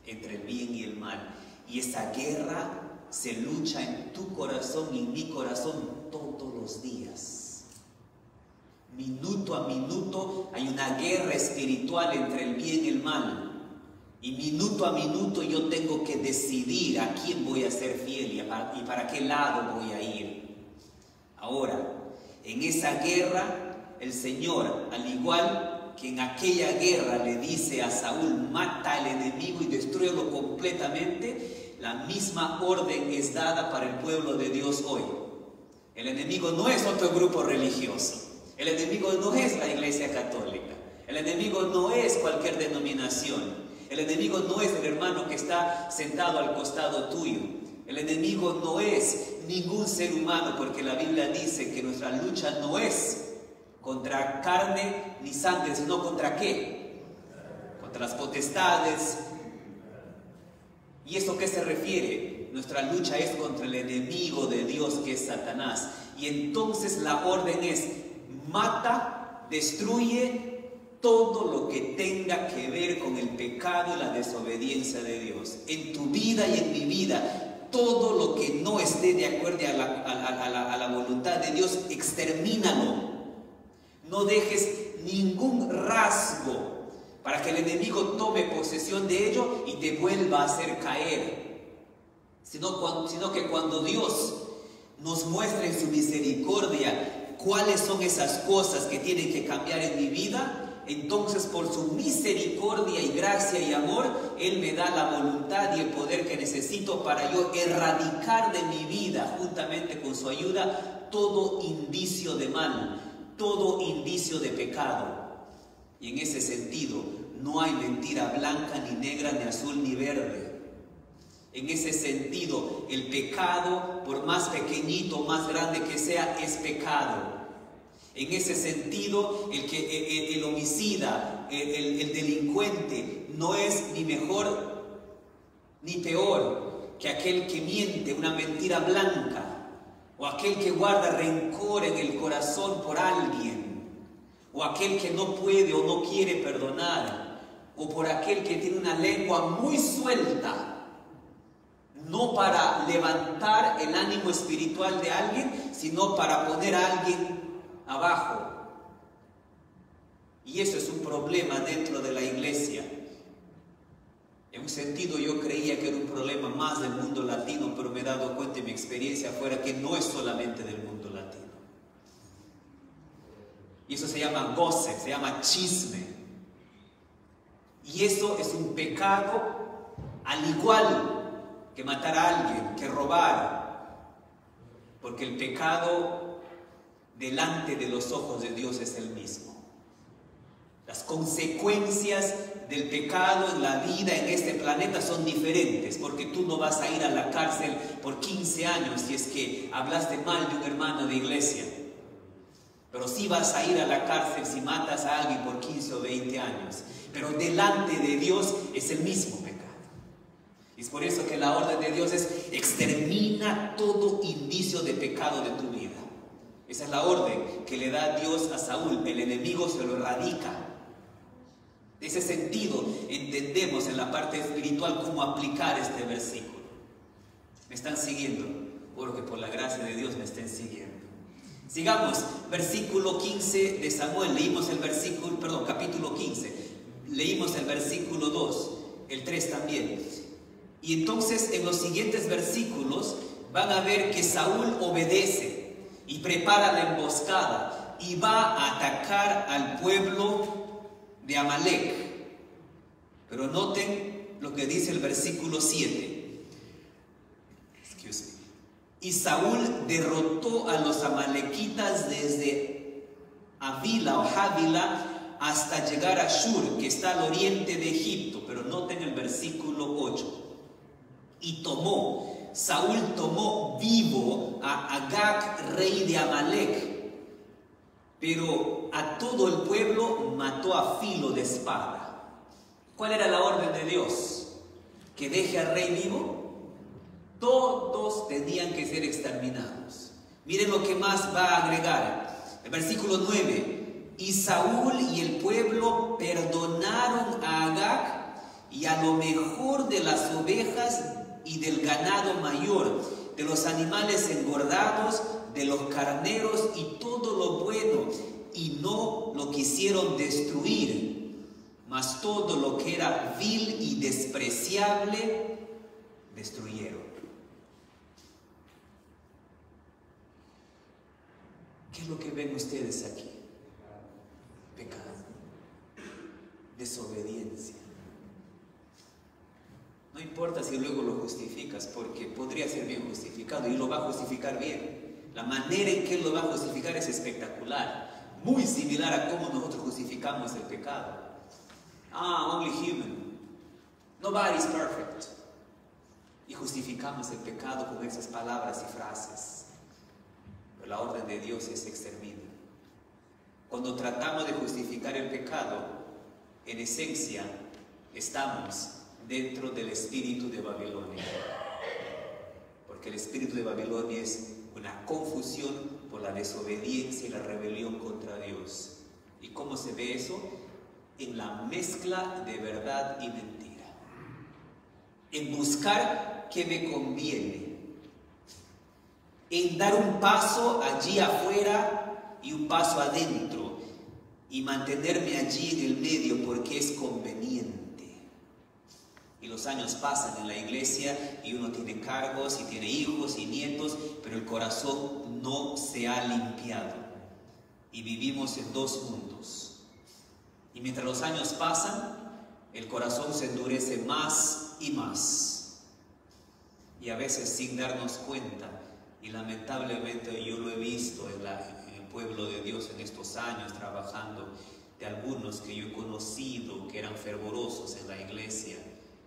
entre el bien y el mal. Y esa guerra se lucha en tu corazón y en mi corazón todos los días. Minuto a minuto hay una guerra espiritual entre el bien y el mal. Y minuto a minuto yo tengo que decidir a quién voy a ser fiel y para qué lado voy a ir. Ahora, en esa guerra, el Señor, al igual que en aquella guerra le dice a Saúl, mata al enemigo y destrúyelo completamente, la misma orden es dada para el pueblo de Dios hoy. El enemigo no es otro grupo religioso. El enemigo no es la Iglesia Católica. El enemigo no es cualquier denominación. El enemigo no es el hermano que está sentado al costado tuyo. El enemigo no es ningún ser humano, porque la Biblia dice que nuestra lucha no es contra carne ni sangre, sino contra ¿qué? Contra las potestades. ¿Y eso qué se refiere? Nuestra lucha es contra el enemigo de Dios, que es Satanás. Y entonces la orden es: mata, destruye todo lo que tenga que ver con el pecado y la desobediencia de Dios. En tu vida y en mi vida, todo lo que no esté de acuerdo a la voluntad de Dios, extermínalo. No dejes ningún rasgo para que el enemigo tome posesión de ello y te vuelva a hacer caer. Sino que cuando Dios nos muestra en su misericordia cuáles son esas cosas que tienen que cambiar en mi vida, entonces por su misericordia y gracia y amor, Él me da la voluntad y el poder que necesito para yo erradicar de mi vida, juntamente con su ayuda, todo indicio de mal, todo indicio de pecado. Y en ese sentido, no hay mentira blanca, ni negra, ni azul, ni verde. En ese sentido, el pecado, por más pequeñito, más grande que sea, es pecado. En ese sentido, el homicida, el delincuente, no es ni mejor ni peor que aquel que miente una mentira blanca, o aquel que guarda rencor en el corazón por alguien, o aquel que no puede o no quiere perdonar, o por aquel que tiene una lengua muy suelta, no para levantar el ánimo espiritual de alguien, sino para poner a alguien abajo. Y eso es un problema dentro de la iglesia. En un sentido yo creía que era un problema más del mundo latino, pero me he dado cuenta en mi experiencia afuera que no es solamente del mundo latino. Y eso se llama gossip, se llama chisme. Y eso es un pecado al igual que matar a alguien, que robar. Porque el pecado delante de los ojos de Dios es el mismo. Las consecuencias del pecado en la vida en este planeta son diferentes, porque tú no vas a ir a la cárcel por 15 años si es que hablaste mal de un hermano de iglesia, pero sí vas a ir a la cárcel si matas a alguien por 15 o 20 años, pero delante de Dios es el mismo pecado. Y es por eso que la orden de Dios es: extermina todo indicio de pecado de tu vida. Esa es la orden que le da Dios a Saúl. El enemigo se lo erradica. De ese sentido entendemos en la parte espiritual cómo aplicar este versículo. ¿Me están siguiendo? Oro que por la gracia de Dios me estén siguiendo. Sigamos, versículo 15 de Samuel. Leímos el versículo, perdón, capítulo 15. Leímos el versículo 2, el 3 también. Y entonces en los siguientes versículos van a ver que Saúl obedece y prepara la emboscada y va a atacar al pueblo de Amalek. Pero noten lo que dice el versículo 7. Y Saúl derrotó a los amalequitas desde Avila o Javila hasta llegar a Shur, que está al oriente de Egipto. Pero noten el versículo 8. Y Saúl tomó vivo a Agag, rey de Amalek, pero a todo el pueblo mató a filo de espada. ¿Cuál era la orden de Dios? ¿Que deje al rey vivo? Todos tenían que ser exterminados. Miren lo que más va a agregar. El versículo 9. Y Saúl y el pueblo perdonaron a Agag y a lo mejor de las ovejas y del ganado mayor, de los animales engordados, de los carneros y todo lo bueno y no lo quisieron destruir, mas todo lo que era vil y despreciable destruyeron. ¿Qué es lo que ven ustedes aquí? Pecado, desobediencia. No importa si luego lo justificas, porque podría ser bien justificado y lo va a justificar bien. La manera en que él lo va a justificar es espectacular, muy similar a cómo nosotros justificamos el pecado. Only human, nobody's perfect. Y justificamos el pecado con esas palabras y frases. Pero la orden de Dios es exterminio. Cuando tratamos de justificar el pecado, en esencia estamos dentro del espíritu de Babilonia. Porque el espíritu de Babilonia es una confusión por la desobediencia y la rebelión contra Dios. ¿Y cómo se ve eso? En la mezcla de verdad y mentira. En buscar qué me conviene. En dar un paso allí afuera y un paso adentro. Y mantenerme allí en el medio porque es conveniente. Y los años pasan en la iglesia y uno tiene cargos y tiene hijos y nietos, pero el corazón no se ha limpiado. Y vivimos en dos mundos. Y mientras los años pasan, el corazón se endurece más y más. Y a veces sin darnos cuenta, y lamentablemente yo lo he visto en el pueblo de Dios en estos años trabajando, de algunos que yo he conocido que eran fervorosos en la iglesia,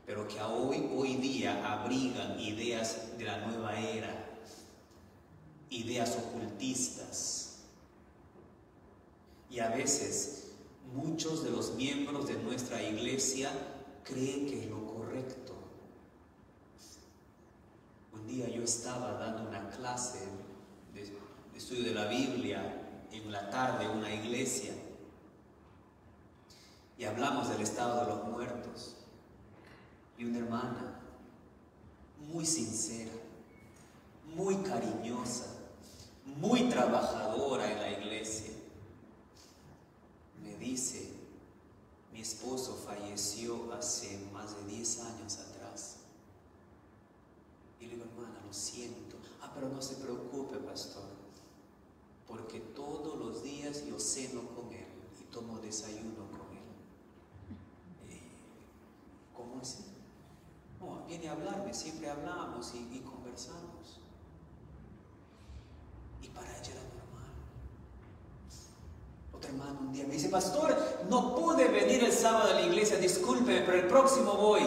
pero que hoy día abrigan ideas de la nueva era, ideas ocultistas. Y a veces muchos de los miembros de nuestra iglesia creen que es lo correcto. Un día yo estaba dando una clase de estudio de la Biblia en la tarde en una iglesia y hablamos del estado de los muertos. Y una hermana muy sincera, muy cariñosa, muy trabajadora en la iglesia, me dice: mi esposo falleció hace más de 10 años atrás. Y le digo: hermana, lo siento. Pero no se preocupe, pastor, porque todos los días yo ceno con él y tomo desayuno con él. ¿Cómo así? No, viene a hablarme, siempre hablamos y conversamos. Y para ella era normal. Otra hermana un día me dice: pastor, no pude venir el sábado a la iglesia, discúlpeme, pero el próximo voy.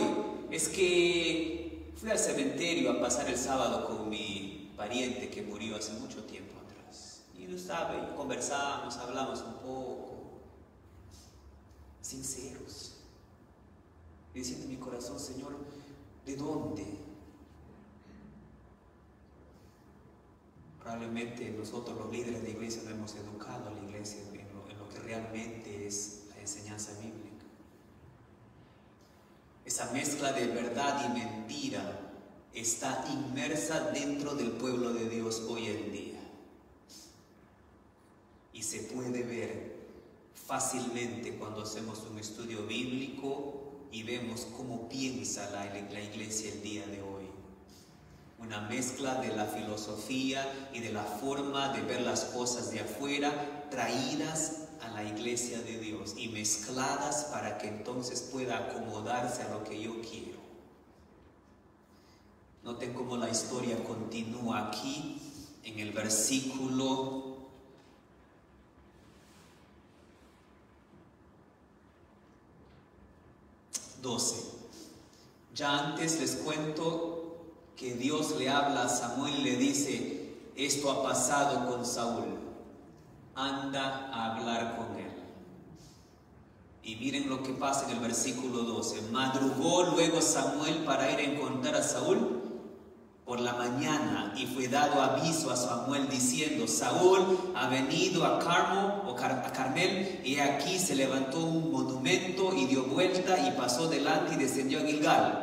Es que fui al cementerio a pasar el sábado con mi pariente que murió hace mucho tiempo atrás. Y no sabe, conversamos, hablamos un poco. Sinceros. Y diciendo en mi corazón: Señor, ¿de dónde? Probablemente nosotros los líderes de iglesia no hemos educado a la iglesia en lo que realmente es la enseñanza bíblica. Esa mezcla de verdad y mentira está inmersa dentro del pueblo de Dios hoy en día. Y se puede ver fácilmente cuando hacemos un estudio bíblico y vemos cómo piensa la iglesia el día de hoy. Una mezcla de la filosofía y de la forma de ver las cosas de afuera traídas a la iglesia de Dios y mezcladas para que entonces pueda acomodarse a lo que yo quiero. Noten cómo la historia continúa aquí en el versículo 12. Ya antes les cuento que Dios le habla a Samuel y le dice: esto ha pasado con Saúl, anda a hablar con él. Y miren lo que pasa en el versículo 12. Madrugó luego Samuel para ir a encontrar a Saúl por la mañana, y fue dado aviso a Samuel diciendo: Saúl ha venido a Carmel, y aquí se levantó un monumento y dio vuelta y pasó delante y descendió a Gilgal.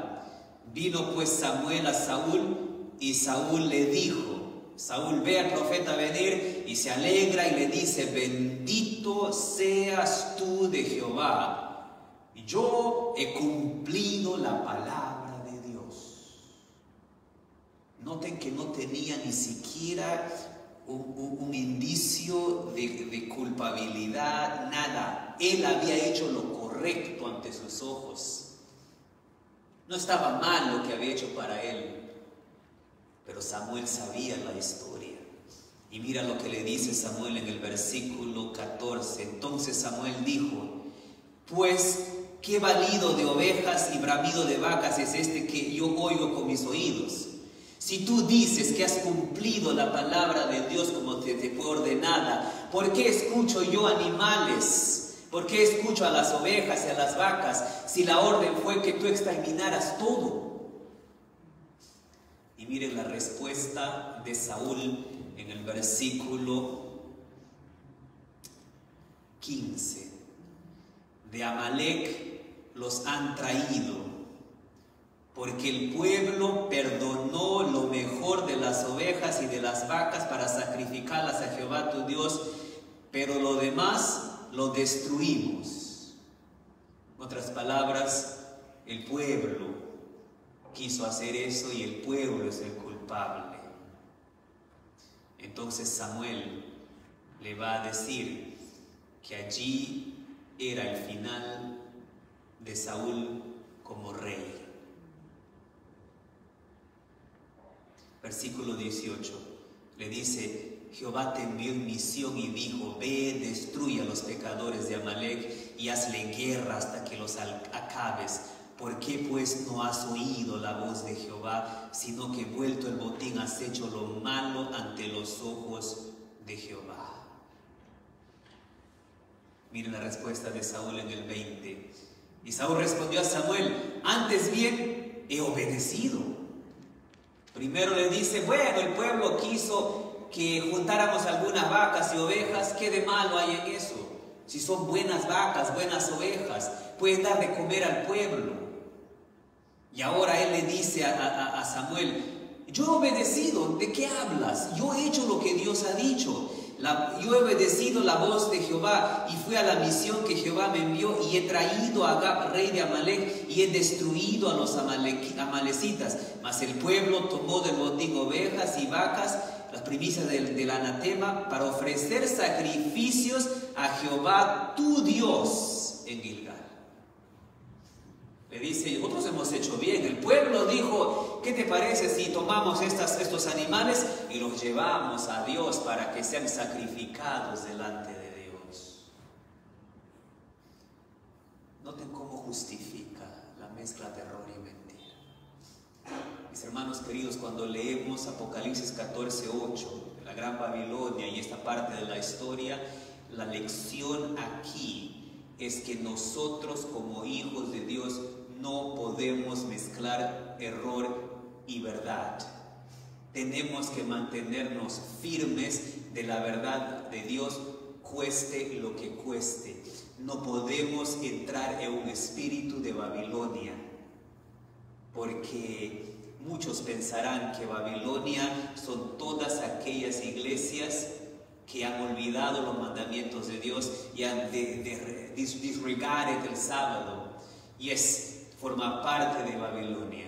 Vino pues Samuel a Saúl, y Saúl le dijo: Saúl ve al profeta venir y se alegra y le dice: bendito seas tú de Jehová, yo he cumplido la palabra de Dios. Noten que no tenía ni siquiera un indicio de culpabilidad, nada. Él había hecho lo correcto ante sus ojos. No estaba mal lo que había hecho para él. Pero Samuel sabía la historia. Y mira lo que le dice Samuel en el versículo 14. Entonces Samuel dijo: pues qué balido de ovejas y bramido de vacas es este que yo oigo con mis oídos. Si tú dices que has cumplido la palabra de Dios como te fue ordenada, ¿por qué escucho yo animales? ¿Por qué escucho a las ovejas y a las vacas si la orden fue que tú exterminaras todo? Y miren la respuesta de Saúl en el versículo 15. De Amalec los han traído, porque el pueblo perdonó lo mejor de las ovejas y de las vacas para sacrificarlas a Jehová tu Dios, pero lo demás lo destruimos. En otras palabras, el pueblo quiso hacer eso y el pueblo es el culpable. Entonces Samuel le va a decir que allí era el final de Saúl como rey. Versículo 18 le dice: Jehová te envió en misión y dijo: ve, destruye a los pecadores de Amalec y hazle guerra hasta que los acabes. ¿Por qué pues no has oído la voz de Jehová, sino que vuelto el botín has hecho lo malo ante los ojos de Jehová? Miren la respuesta de Saúl en el 20. Y Saúl respondió a Samuel: antes bien he obedecido. Primero le dice: bueno, el pueblo quiso que juntáramos algunas vacas y ovejas. ¿Qué de malo hay en eso? Si son buenas vacas, buenas ovejas, pueden dar de comer al pueblo. Y ahora él le dice a Samuel: yo he obedecido. ¿De qué hablas? Yo he hecho lo que Dios ha dicho. Yo he obedecido la voz de Jehová y fui a la misión que Jehová me envió, y he traído a Agag, rey de Amalec, y he destruido a los amalecitas. Mas el pueblo tomó del botín ovejas y vacas, las primicias del anatema, para ofrecer sacrificios a Jehová tu Dios en Gilgal. Le dice: nosotros hemos hecho bien. El pueblo dijo: ¿qué te parece si tomamos estos animales y los llevamos a Dios para que sean sacrificados delante de Dios? Noten cómo justifica la mezcla de error y mentira. Mis hermanos queridos, cuando leemos Apocalipsis 14:8, de la Gran Babilonia y esta parte de la historia, la lección aquí es que nosotros como hijos de Dios no podemos mezclar error y verdad. Tenemos que mantenernos firmes de la verdad de Dios, cueste lo que cueste. No podemos entrar en un espíritu de Babilonia, porque muchos pensarán que Babilonia son todas aquellas iglesias que han olvidado los mandamientos de Dios y han disregarded el sábado. Y forma parte de Babilonia,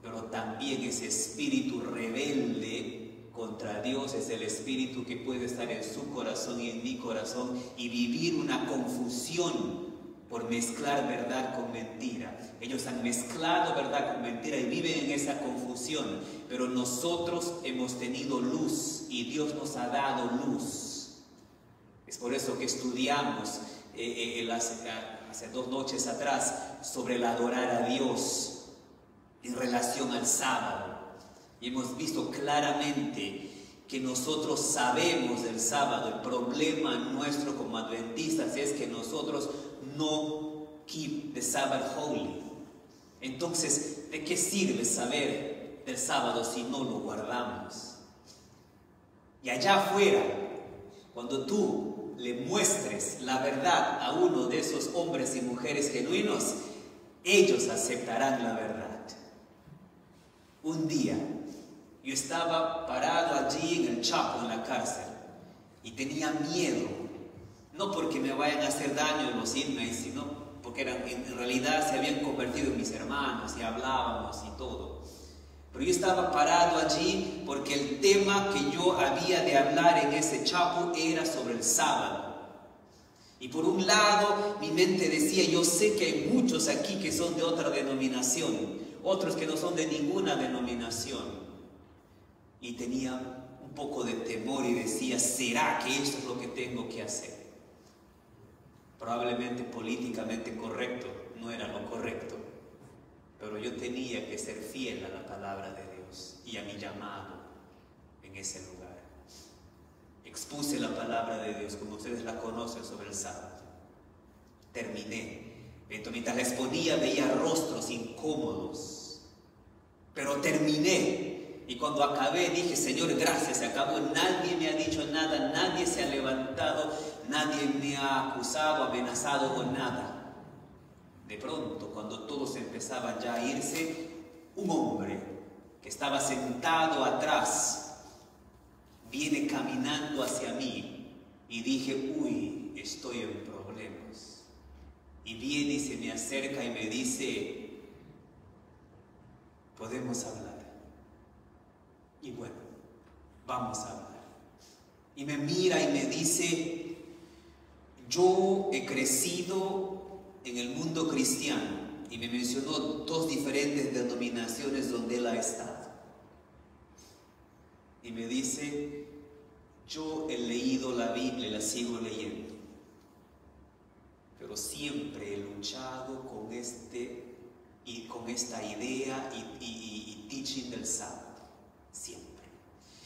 pero también ese espíritu rebelde contra Dios es el espíritu que puede estar en su corazón y en mi corazón y vivir una confusión por mezclar verdad con mentira. Ellos han mezclado verdad con mentira y viven en esa confusión, pero nosotros hemos tenido luz y Dios nos ha dado luz. Es por eso que estudiamos hace 2 noches atrás sobre el adorar a Dios en relación al sábado. Y hemos visto claramente que nosotros sabemos del sábado. El problema nuestro como adventistas es que nosotros no keep the Sabbath holy. Entonces, ¿de qué sirve saber del sábado si no lo guardamos? Y allá afuera, cuando tú le muestres la verdad a uno de esos hombres y mujeres genuinos, ellos aceptarán la verdad. Un día Yo estaba parado allí en el Chapo, en la cárcel, y tenía miedo, no porque me vayan a hacer daño los inmates, sino porque en realidad se habían convertido en mis hermanos y hablábamos y todo. Pero yo estaba parado allí porque el tema que yo había de hablar en ese Chapo era sobre el sábado. Y por un lado mi mente decía, yo sé que hay muchos aquí que son de otra denominación, otros que no son de ninguna denominación. Y tenía un poco de temor y decía, ¿será que esto es lo que tengo que hacer? Probablemente políticamente correcto no era lo correcto, pero yo tenía que ser fiel a la palabra de Dios y a mi llamado en ese lugar. Expuse la palabra de Dios como ustedes la conocen sobre el sábado. Terminé. Mientras les ponía veía rostros incómodos, pero terminé. Y cuando acabé dije, Señor, gracias, se acabó. Nadie me ha dicho nada, nadie se ha levantado, nadie me ha acusado, amenazado con nada. De pronto, cuando todos empezaban ya a irse, un hombre que estaba sentado atrás viene caminando hacia mí y dije, uy, estoy en problemas. Y viene y se me acerca y me dice, ¿podemos hablar? Y bueno, vamos a hablar. Y me mira y me dice, yo he crecido en el mundo cristiano. Y me mencionó 2 diferentes denominaciones donde él ha estado. Y me dice, yo he leído la Biblia y la sigo leyendo, pero siempre he luchado con esta idea y teaching del sábado. Siempre.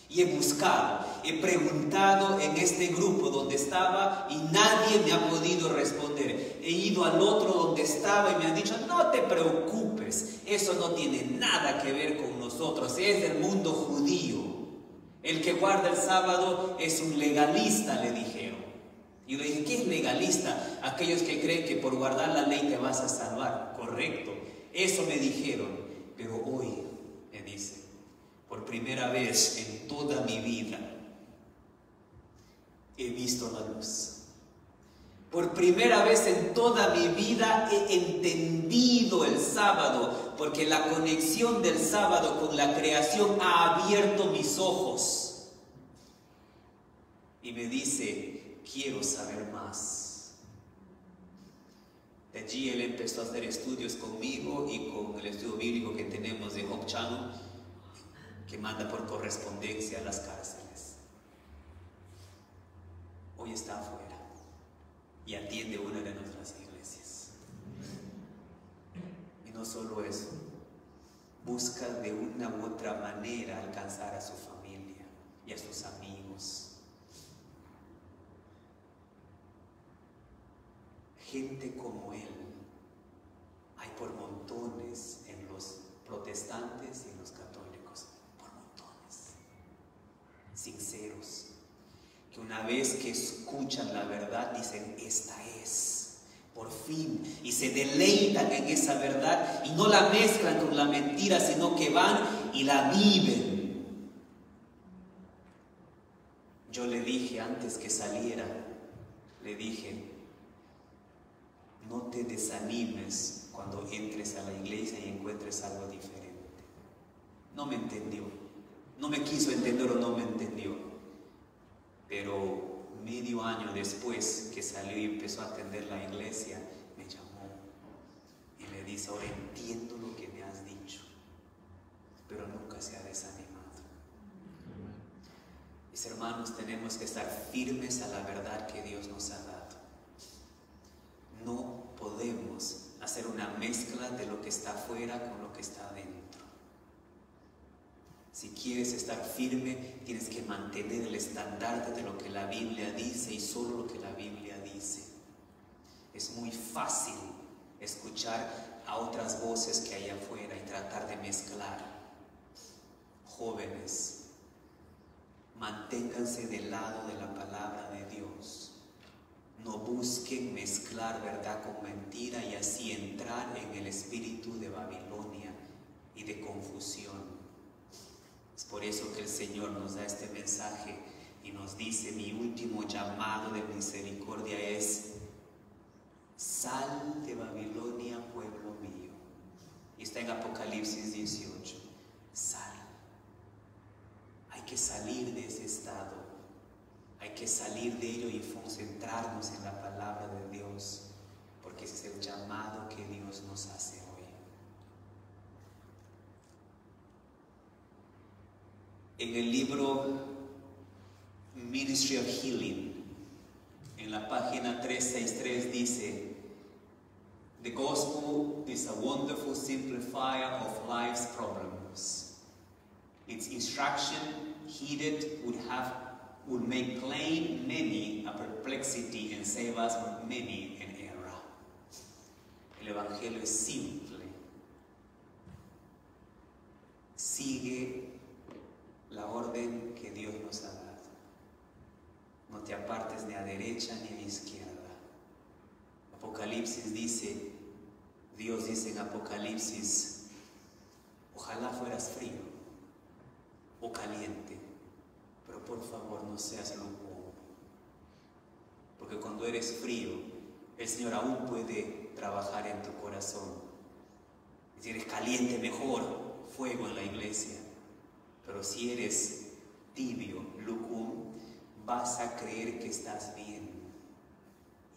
Y he buscado, he preguntado en este grupo donde estaba y nadie me ha podido responder. He ido al otro donde estaba y me han dicho, no te preocupes, eso no tiene nada que ver con nosotros, es del mundo judío. El que guarda el sábado es un legalista, le dijeron. Y yo le dije, ¿qué es legalista? Aquellos que creen que por guardar la ley te vas a salvar. Correcto, eso me dijeron. Pero hoy, me dice, por primera vez en toda mi vida he visto la luz. Por primera vez en toda mi vida he entendido el sábado, porque la conexión del sábado con la creación ha abierto mis ojos. Y me dice, quiero saber más. De allí él empezó a hacer estudios conmigo y con el estudio bíblico que tenemos de Hope Channel, que manda por correspondencia a las cárceles. Hoy está afuera y atiende una de nuestras iglesias. Y no solo eso, busca de una u otra manera alcanzar a su familia y a sus amigos. Gente como él hay por montones en los protestantes y en los católicos, por montones, sinceros, que una vez que escuchan la verdad dicen, esta es, por fin, y se deleitan en esa verdad y no la mezclan con la mentira, sino que van y la viven. Yo le dije antes que saliera, le dije, no te desanimes cuando entres a la iglesia y encuentres algo diferente. No me entendió, no me quiso entender o no me entendió. Pero medio año después que salió y empezó a atender la iglesia, me llamó y me dice, ahora entiendo lo que me has dicho, pero nunca se ha desanimado. Mis hermanos, tenemos que estar firmes a la verdad que Dios nos ha dado. No podemos hacer una mezcla de lo que está afuera con lo que está adentro. Si quieres estar firme, tienes que mantener el estandarte de lo que la Biblia dice y solo lo que la Biblia dice. Es muy fácil escuchar a otras voces que hay afuera y tratar de mezclar. Jóvenes, manténganse del lado de la palabra de Dios. No busquen mezclar verdad con mentira y así entrar en el espíritu de Babilonia y de confusión. Es por eso que el Señor nos da este mensaje y nos dice: mi último llamado de misericordia es: sal de Babilonia, pueblo mío. Y está en Apocalipsis 18. Sal. Hay que salir de ese estado. Hay que salir de ello y concentrarnos en la palabra de Dios, porque ese es el llamado que Dios nos hace hoy. En el libro Ministry of Healing, en la página 363 dice: the gospel is a wonderful simplifier of life's problems. Its instruction heeded would make plain many a perplexity and save us from many an error. El evangelio es simple. Sigue la orden que Dios nos ha dado. No te apartes ni a derecha ni a izquierda. Apocalipsis dice, Dios dice en Apocalipsis: ojalá fueras frío o caliente, pero por favor no seas lukewarm. Porque cuando eres frío, el Señor aún puede trabajar en tu corazón. Si eres caliente, mejor, fuego en la iglesia. Pero si eres tibio, lukewarm, vas a creer que estás bien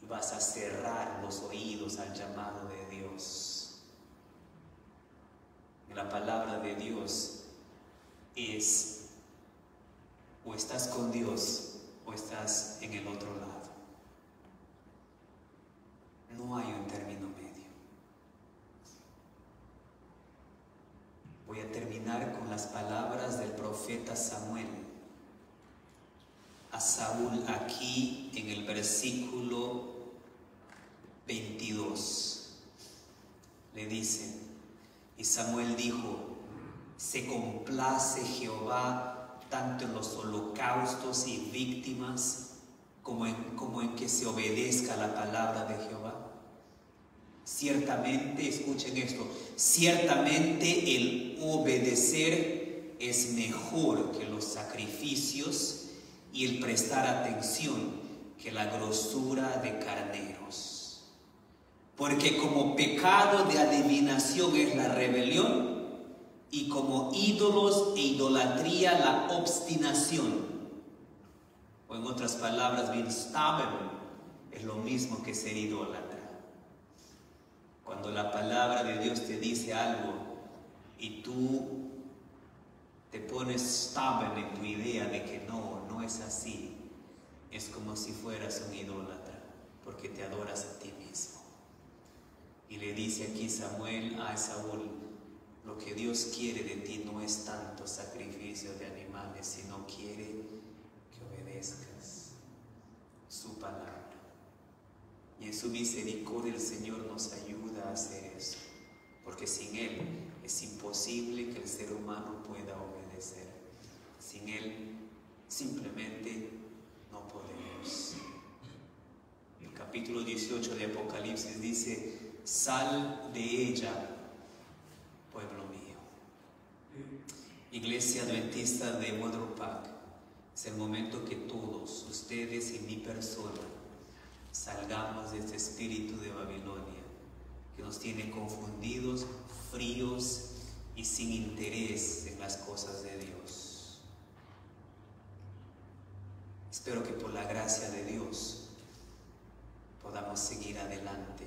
y vas a cerrar los oídos al llamado de Dios. La palabra de Dios es: o estás con Dios o estás en el otro lado. No hay un término medio. Voy a terminar con las palabras del profeta Samuel a Saúl, aquí en el versículo 22. Le dice: y Samuel dijo: se complace Jehová tanto en los holocaustos y víctimas como en que se obedezca la palabra de Jehová. Ciertamente, escuchen esto, ciertamente el obedecer es mejor que los sacrificios, y el prestar atención que la grosura de carneros. Porque como pecado de adivinación es la rebelión, y como ídolos e idolatría la obstinación. O en otras palabras, being stubborn es lo mismo que ser idólatra. Cuando la palabra de Dios te dice algo y tú te pones stubborn en tu idea de que no es así, es como si fueras un idólatra, porque te adoras a ti mismo. Y le dice aquí Samuel a Saúl: lo que Dios quiere de ti no es tanto sacrificio de animales, sino quiere que obedezcas su palabra. Y en su misericordia el Señor nos ayuda a hacer eso, porque sin Él es imposible que el ser humano pueda obedecer. Sin Él simplemente no podemos. El capítulo 18 de Apocalipsis dice: sal de ella, pueblo mío. Iglesia Adventista de Woodrow Park, es el momento que todos ustedes y mi persona salgamos de este espíritu de Babilonia que nos tiene confundidos, fríos y sin interés en las cosas de Dios. Espero que por la gracia de Dios podamos seguir adelante,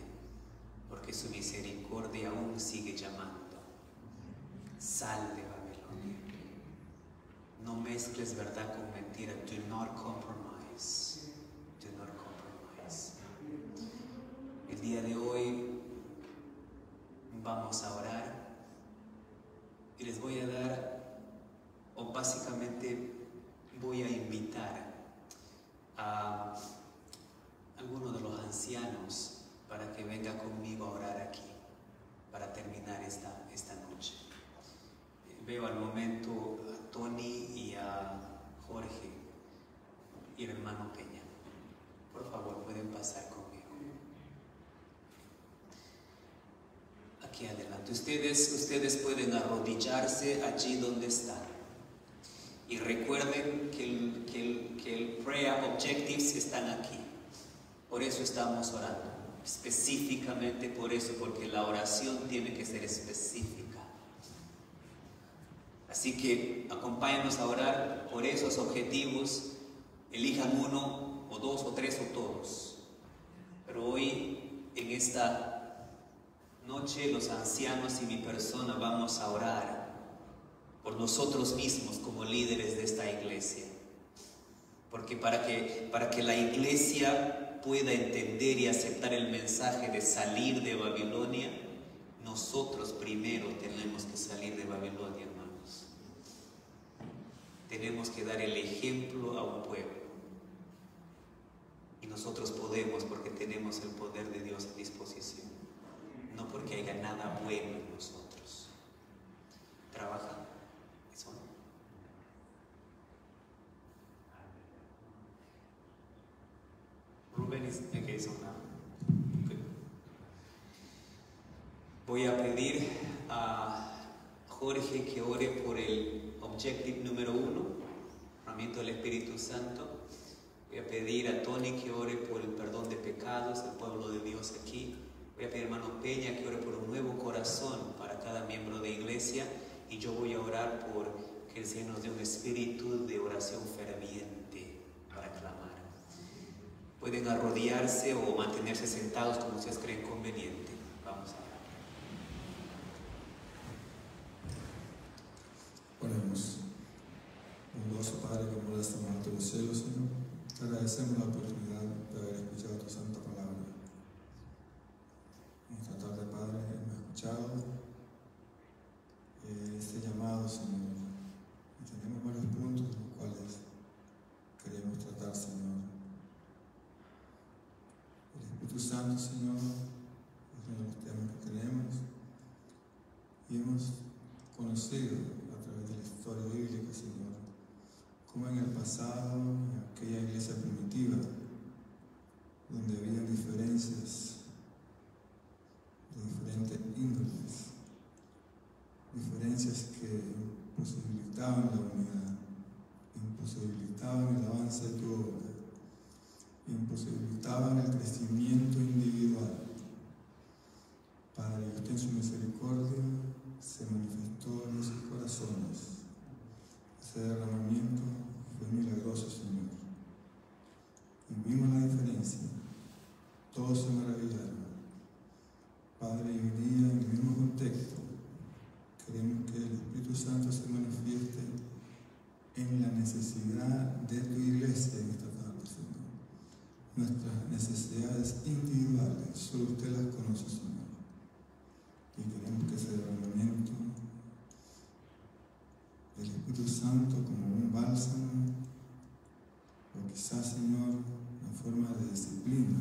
porque su misericordia aún sigue llamando. Sal de Babilonia. No mezcles verdad con mentira. Do not compromise. Do not compromise. El día de hoy vamos a orar y les voy a dar, o básicamente voy a invitar a alguno de los ancianos para que venga conmigo a orar aquí, para terminar esta noche. Veo al momento a Tony y a Jorge y el hermano Peña. Por favor, pueden pasar conmigo. Aquí adelante. Ustedes pueden arrodillarse allí donde están. Y recuerden que el prayer objectives están aquí. Por eso estamos orando. Específicamente por eso, porque la oración tiene que ser específica. Así que acompáñanos a orar por esos objetivos. Elijan uno o dos o tres o todos. Pero hoy, en esta noche, los ancianos y mi persona vamos a orar por nosotros mismos como líderes de esta iglesia. Porque para que la iglesia pueda entender y aceptar el mensaje de salir de Babilonia, nosotros primero tenemos que salir de Babilonia, hermanos. Tenemos que dar el ejemplo a un pueblo. Y nosotros podemos porque tenemos el poder de Dios a disposición. No porque haya nada bueno en nosotros. Trabaja. Eso no. Rubén es que hizo una. Voy a pedir a Jorge que ore por el objective número 1, herramienta del Espíritu Santo. Voy a pedir a Tony que ore por el perdón de pecados, el pueblo de Dios aquí. Voy a pedir a hermano Peña que ore por un nuevo corazón para cada miembro de iglesia. Y yo voy a orar por que el Señor nos dé un espíritu de oración ferviente para clamar. Pueden arrodillarse o mantenerse sentados como ustedes creen conveniente. Vamos a orar. Oremos. Bondadoso Padre, que moras en alto los cielos, Señor, te agradecemos la oportunidad de haber escuchado tu santa palabra. En esta tarde, Padre, hemos escuchado este llamado, Señor, y tenemos varios puntos en los cuales queremos tratar, Señor. El Espíritu Santo, Señor, es uno de los temas que tenemos y hemos conocido a través de la historia bíblica, Señor, como en el pasado, en aquella iglesia primitiva, donde había diferencias de diferentes índoles, diferencias que imposibilitaban la unidad, imposibilitaban el avance de tu obra, imposibilitaban el crecimiento individual. Padre, usted en su misericordia se manifestó en sus corazones. Ese derramamiento fue milagroso, Señor. Y vimos la diferencia. Todos se maravillaron. Padre, y hoy día, en el mismo contexto, queremos que el Espíritu Santo se manifieste en la necesidad de tu iglesia en esta tarde, Señor. Nuestras necesidades individuales, solo usted las conoce, Señor. Y queremos que ese derramamiento del Espíritu Santo como un bálsamo, o quizás, Señor, en forma de disciplina,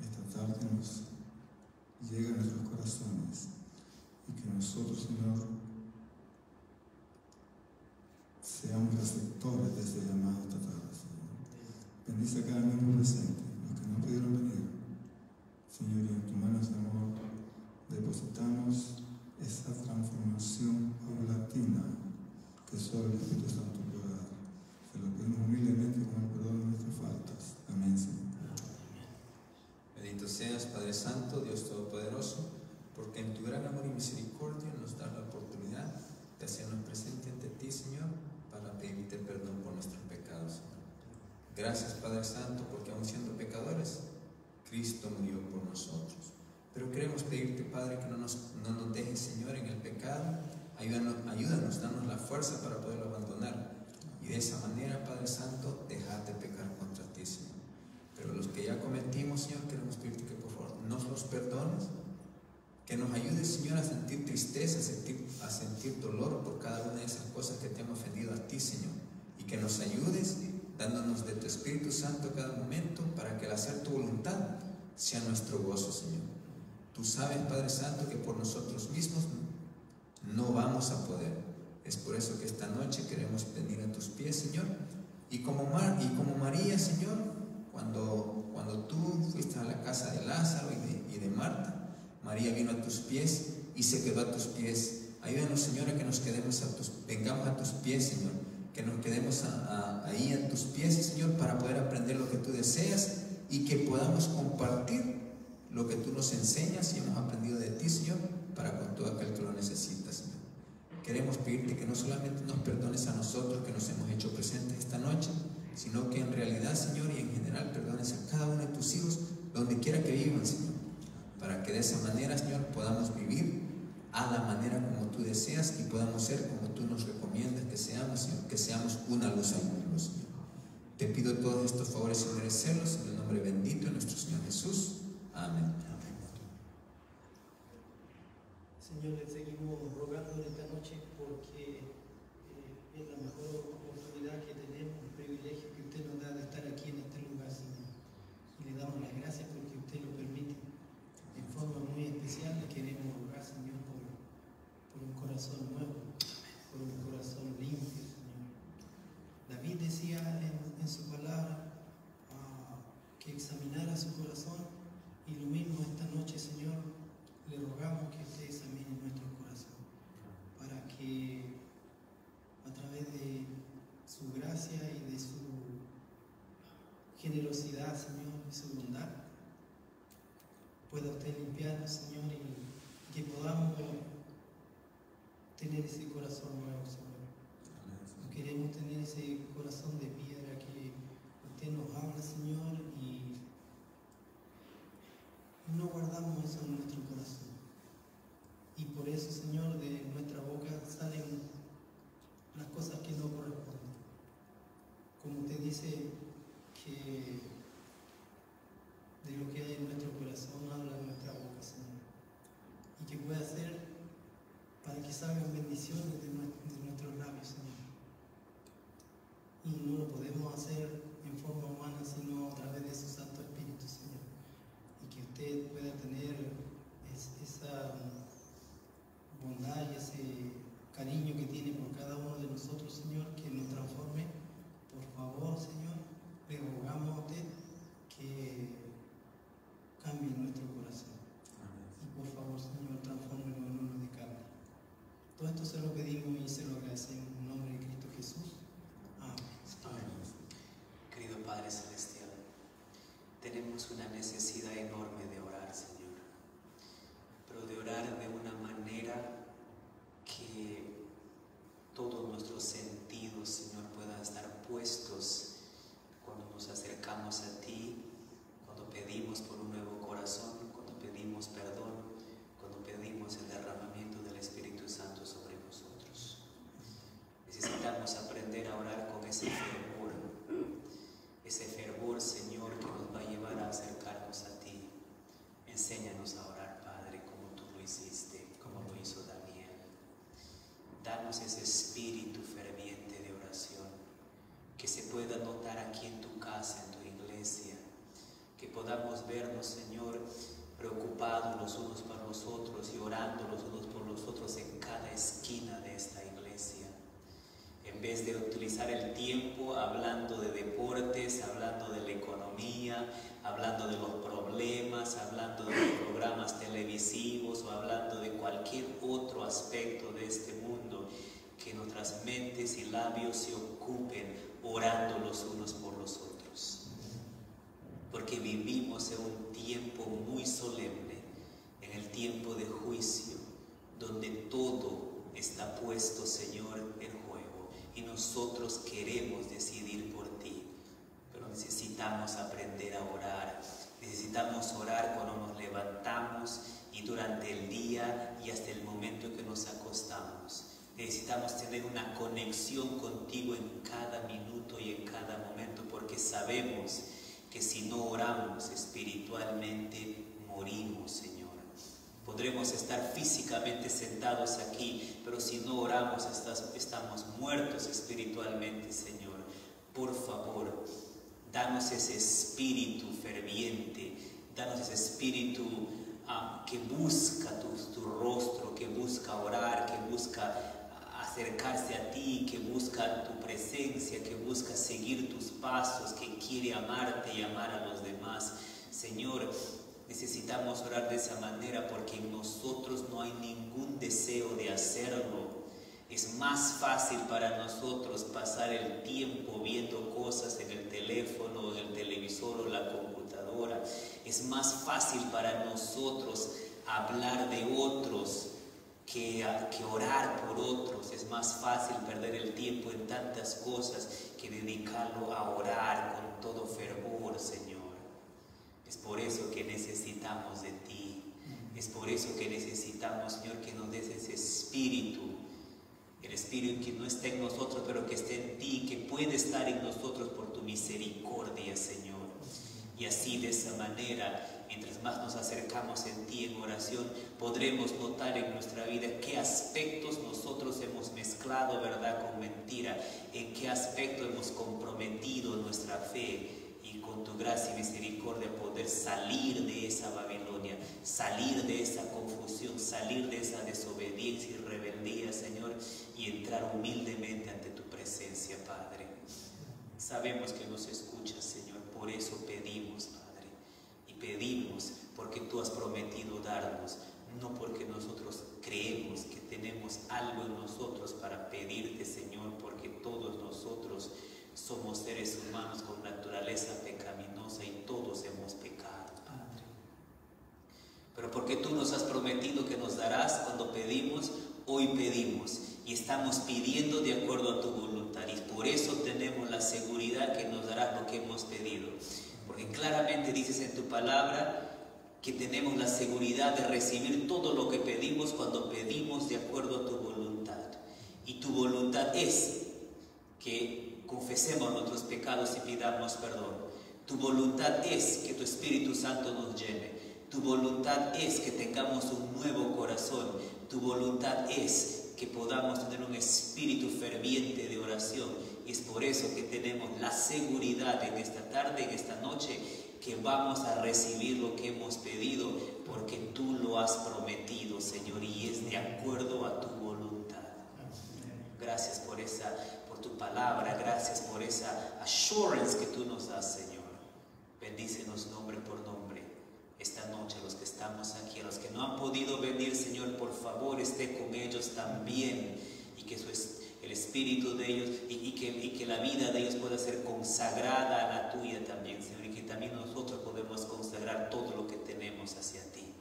esta tarde nos llegue a nuestros corazones. Y que nosotros, Señor, seamos receptores de ese llamado esta tarde, Señor. Bendice a cada miembro presente, los que no pudieron venir. Señor, y en tu mano, Señor, depositamos esa transformación paulatina que solo el Espíritu Santo puede dar. Se lo pedimos humildemente con el perdón de nuestras faltas. Amén, Señor. Bendito seas, Padre Santo, Dios Todopoderoso, porque en tu gran amor y misericordia nos das la oportunidad de hacernos presente ante ti, Señor, para pedirte perdón por nuestros pecados, Señor. Gracias, Padre Santo, porque aun siendo pecadores, Cristo murió por nosotros. Pero queremos pedirte, Padre, que no nos dejes, Señor, en el pecado. Ayúdanos, danos la fuerza para poderlo abandonar. Y de esa manera, Padre Santo, dejar de pecar contra ti, Señor. Pero los que ya cometimos, Señor, queremos pedirte que por favor nos los perdones, que nos ayudes, Señor, a sentir tristeza, a sentir dolor por cada una de esas cosas que te han ofendido a ti, Señor, y que nos ayudes dándonos de tu Espíritu Santo cada momento para que al hacer tu voluntad sea nuestro gozo, Señor. Tú sabes, Padre Santo, que por nosotros mismos no vamos a poder. Es por eso que esta noche queremos venir a tus pies, Señor, y como María, Señor, cuando tú fuiste a la casa de Lázaro y de Marta, María vino a tus pies y se quedó a tus pies. Ayúdanos, Señor, a que vengamos a tus pies, Señor, que nos quedemos ahí a tus pies, Señor, para poder aprender lo que tú deseas y que podamos compartir lo que tú nos enseñas y hemos aprendido de ti, Señor, para con todo aquel que lo necesita, Señor. Queremos pedirte que no solamente nos perdones a nosotros que nos hemos hecho presentes esta noche, sino que en realidad, Señor, y en general perdones a cada uno de tus hijos donde quiera que vivan, Señor, para que de esa manera, Señor, podamos vivir a la manera como tú deseas y podamos ser como tú nos recomiendas que seamos, Señor, que seamos una luz al mundo, Señor. Te pido todos estos favores sin merecerlos en el nombre bendito de nuestro Señor Jesús. Amén. Señor, le seguimos rogando en esta noche porque es la mejor oportunidad que tenemos, el privilegio que usted nos da de estar aquí en este lugar, Señor. Y le damos las gracias porque usted lo permite. En forma muy especial le queremos rogar, Señor, por un corazón nuevo, por un corazón limpio, Señor. David decía en su palabra que examinara su corazón, y lo mismo esta noche, Señor, le rogamos que usted examine nuestro corazón para que a través de su gracia y de su generosidad, Señor, y su bondad, pueda usted limpiarnos, Señor, y que podamos tener ese corazón nuevo, Señor. No queremos tener ese corazón de piedra que usted nos habla, Señor, y no guardamos eso en nuestro corazón. Y por eso, Señor, de nuestra boca salen las cosas que no corresponden. Como usted dice que de lo que hay en nuestro corazón habla nuestra boca, Señor. Y que pueda ser para que salgan bendiciones de nuestros labios, Señor. Y no lo podemos hacer en forma humana, sino a través de su Santo Espíritu, Señor. Y que usted pueda tener esa bondad y ese cariño que tiene por cada uno de nosotros, Señor, que nos transforme. Por favor, Señor, le rogamos a usted que cambie nuestro corazón. Y por favor, Señor, transfórmelo en uno de carne. Todo esto se lo pedimos y se lo agradecemos en nombre de Cristo Jesús. Amén. Amén. Querido Padre Celestial, tenemos una necesidad enorme de orar, Señor, pero de orar de una manera que todos nuestros sentidos, Señor, puedan estar puestos cuando nos acercamos a ti, cuando pedimos por un nuevo corazón, cuando pedimos perdón, cuando pedimos el derramamiento del Espíritu Santo sobre nosotros. Necesitamos aprender a orar con ese fervor, Señor, que nos va a llevar a acercarnos a ti. Enséñanos a orar, Padre, como tú lo hiciste, como lo hizo Daniel. Danos ese espíritu ferviente de oración, que se pueda notar aquí en tu casa, en tu iglesia, que podamos vernos, Señor, preocupados los unos por los otros y orando los unos por los otros en cada esquina de esta iglesia. En vez de utilizar el tiempo hablando de deportes, hablando de la economía, hablando de los problemas, hablando de los programas televisivos o hablando de cualquier otro aspecto de este mundo, que nuestras mentes y labios se ocupen orando los unos por los otros. Porque vivimos en un tiempo muy solemne, en el tiempo de juicio, donde todo está puesto, Señor, en juego. Y nosotros queremos decidir por ti, pero necesitamos aprender a orar. Necesitamos orar cuando nos levantamos y durante el día y hasta el momento en que nos acostamos. Necesitamos tener una conexión contigo en cada minuto y en cada momento, porque sabemos que si no oramos espiritualmente, morimos, Señor. Podremos estar físicamente sentados aquí, pero si no oramos, estamos muertos espiritualmente, Señor. Por favor, danos ese espíritu ferviente, danos ese espíritu que busca tu rostro, que busca orar, que busca acercarse a ti, que busca tu presencia, que busca seguir tus pasos, que quiere amarte y amar a los demás. Señor, necesitamos orar de esa manera porque en nosotros no hay ningún deseo de hacerlo. Es más fácil para nosotros pasar el tiempo viendo cosas en el teléfono, en el televisor o la computadora. Es más fácil para nosotros hablar de otros que orar por otros. Es más fácil perder el tiempo en tantas cosas que dedicarlo a orar con todo fervor, Señor. Es por eso que necesitamos de ti. Es por eso que necesitamos, Señor, que nos des ese espíritu. El espíritu que no está en nosotros, pero que está en ti, que puede estar en nosotros por tu misericordia, Señor. Y así, de esa manera, mientras más nos acercamos en ti en oración, podremos notar en nuestra vida qué aspectos nosotros hemos mezclado verdad con mentira, en qué aspecto hemos comprometido nuestra fe, y con tu gracia y misericordia poder salir de esa Babilonia, salir de esa confusión, salir de esa desobediencia y rebeldía, Señor, y entrar humildemente ante tu presencia, Padre. Sabemos que nos escuchas, Señor, por eso pedimos, Padre, y pedimos porque tú has prometido darnos, no porque nosotros creemos que tenemos algo en nosotros para pedirte, Señor, porque todos nosotros somos seres humanos con naturaleza pecaminosa y todos hemos pecado, Padre. Pero porque tú nos has prometido que nos darás cuando pedimos, hoy pedimos y estamos pidiendo de acuerdo a tu voluntad, y por eso tenemos la seguridad que nos darás lo que hemos pedido, porque claramente dices en tu palabra que tenemos la seguridad de recibir todo lo que pedimos cuando pedimos de acuerdo a tu voluntad. Y tu voluntad es que confesemos nuestros pecados y pidamos perdón. Tu voluntad es que tu Espíritu Santo nos llene. Tu voluntad es que tengamos un nuevo corazón. Tu voluntad es que podamos tener un espíritu ferviente de oración. Y es por eso que tenemos la seguridad en esta tarde, en esta noche, que vamos a recibir lo que hemos pedido, porque tú lo has prometido, Señor, y es de acuerdo a tu voluntad. Gracias por tu palabra, gracias por esa assurance que tú nos das, Señor. Bendícenos nombre por nombre esta noche, a los que estamos aquí, a los que no han podido venir, Señor, por favor, esté con ellos también, y que el espíritu de ellos y que la vida de ellos pueda ser consagrada a la tuya también, Señor, y que también nosotros podemos consagrar todo lo que tenemos hacia ti.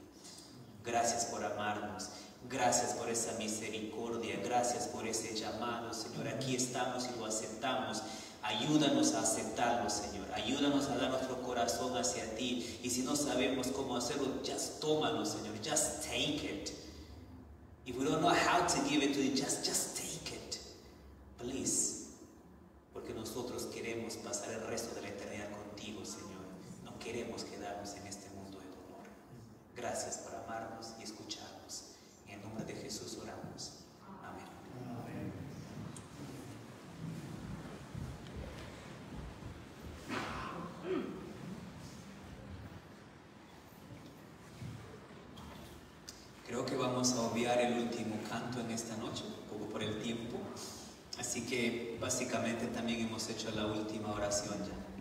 Gracias por amarnos, gracias por esa misericordia, gracias por ese llamado, Señor. Aquí estamos y lo aceptamos. Ayúdanos a aceptarlo, Señor. Ayúdanos a dar nuestro corazón hacia ti. Y si no sabemos cómo hacerlo, just tómalo, Señor. Just take it. If we don't know how to give it to you, just take it. Please. Porque nosotros queremos pasar el resto de la eternidad contigo, Señor. No queremos quedarnos en este mundo de dolor. Gracias por amarnos y escucharnos. En el nombre de Jesús oramos. Amén. Amén. Creo que vamos a obviar el último canto en esta noche, un poco por el tiempo. Así que básicamente también hemos hecho la última oración ya.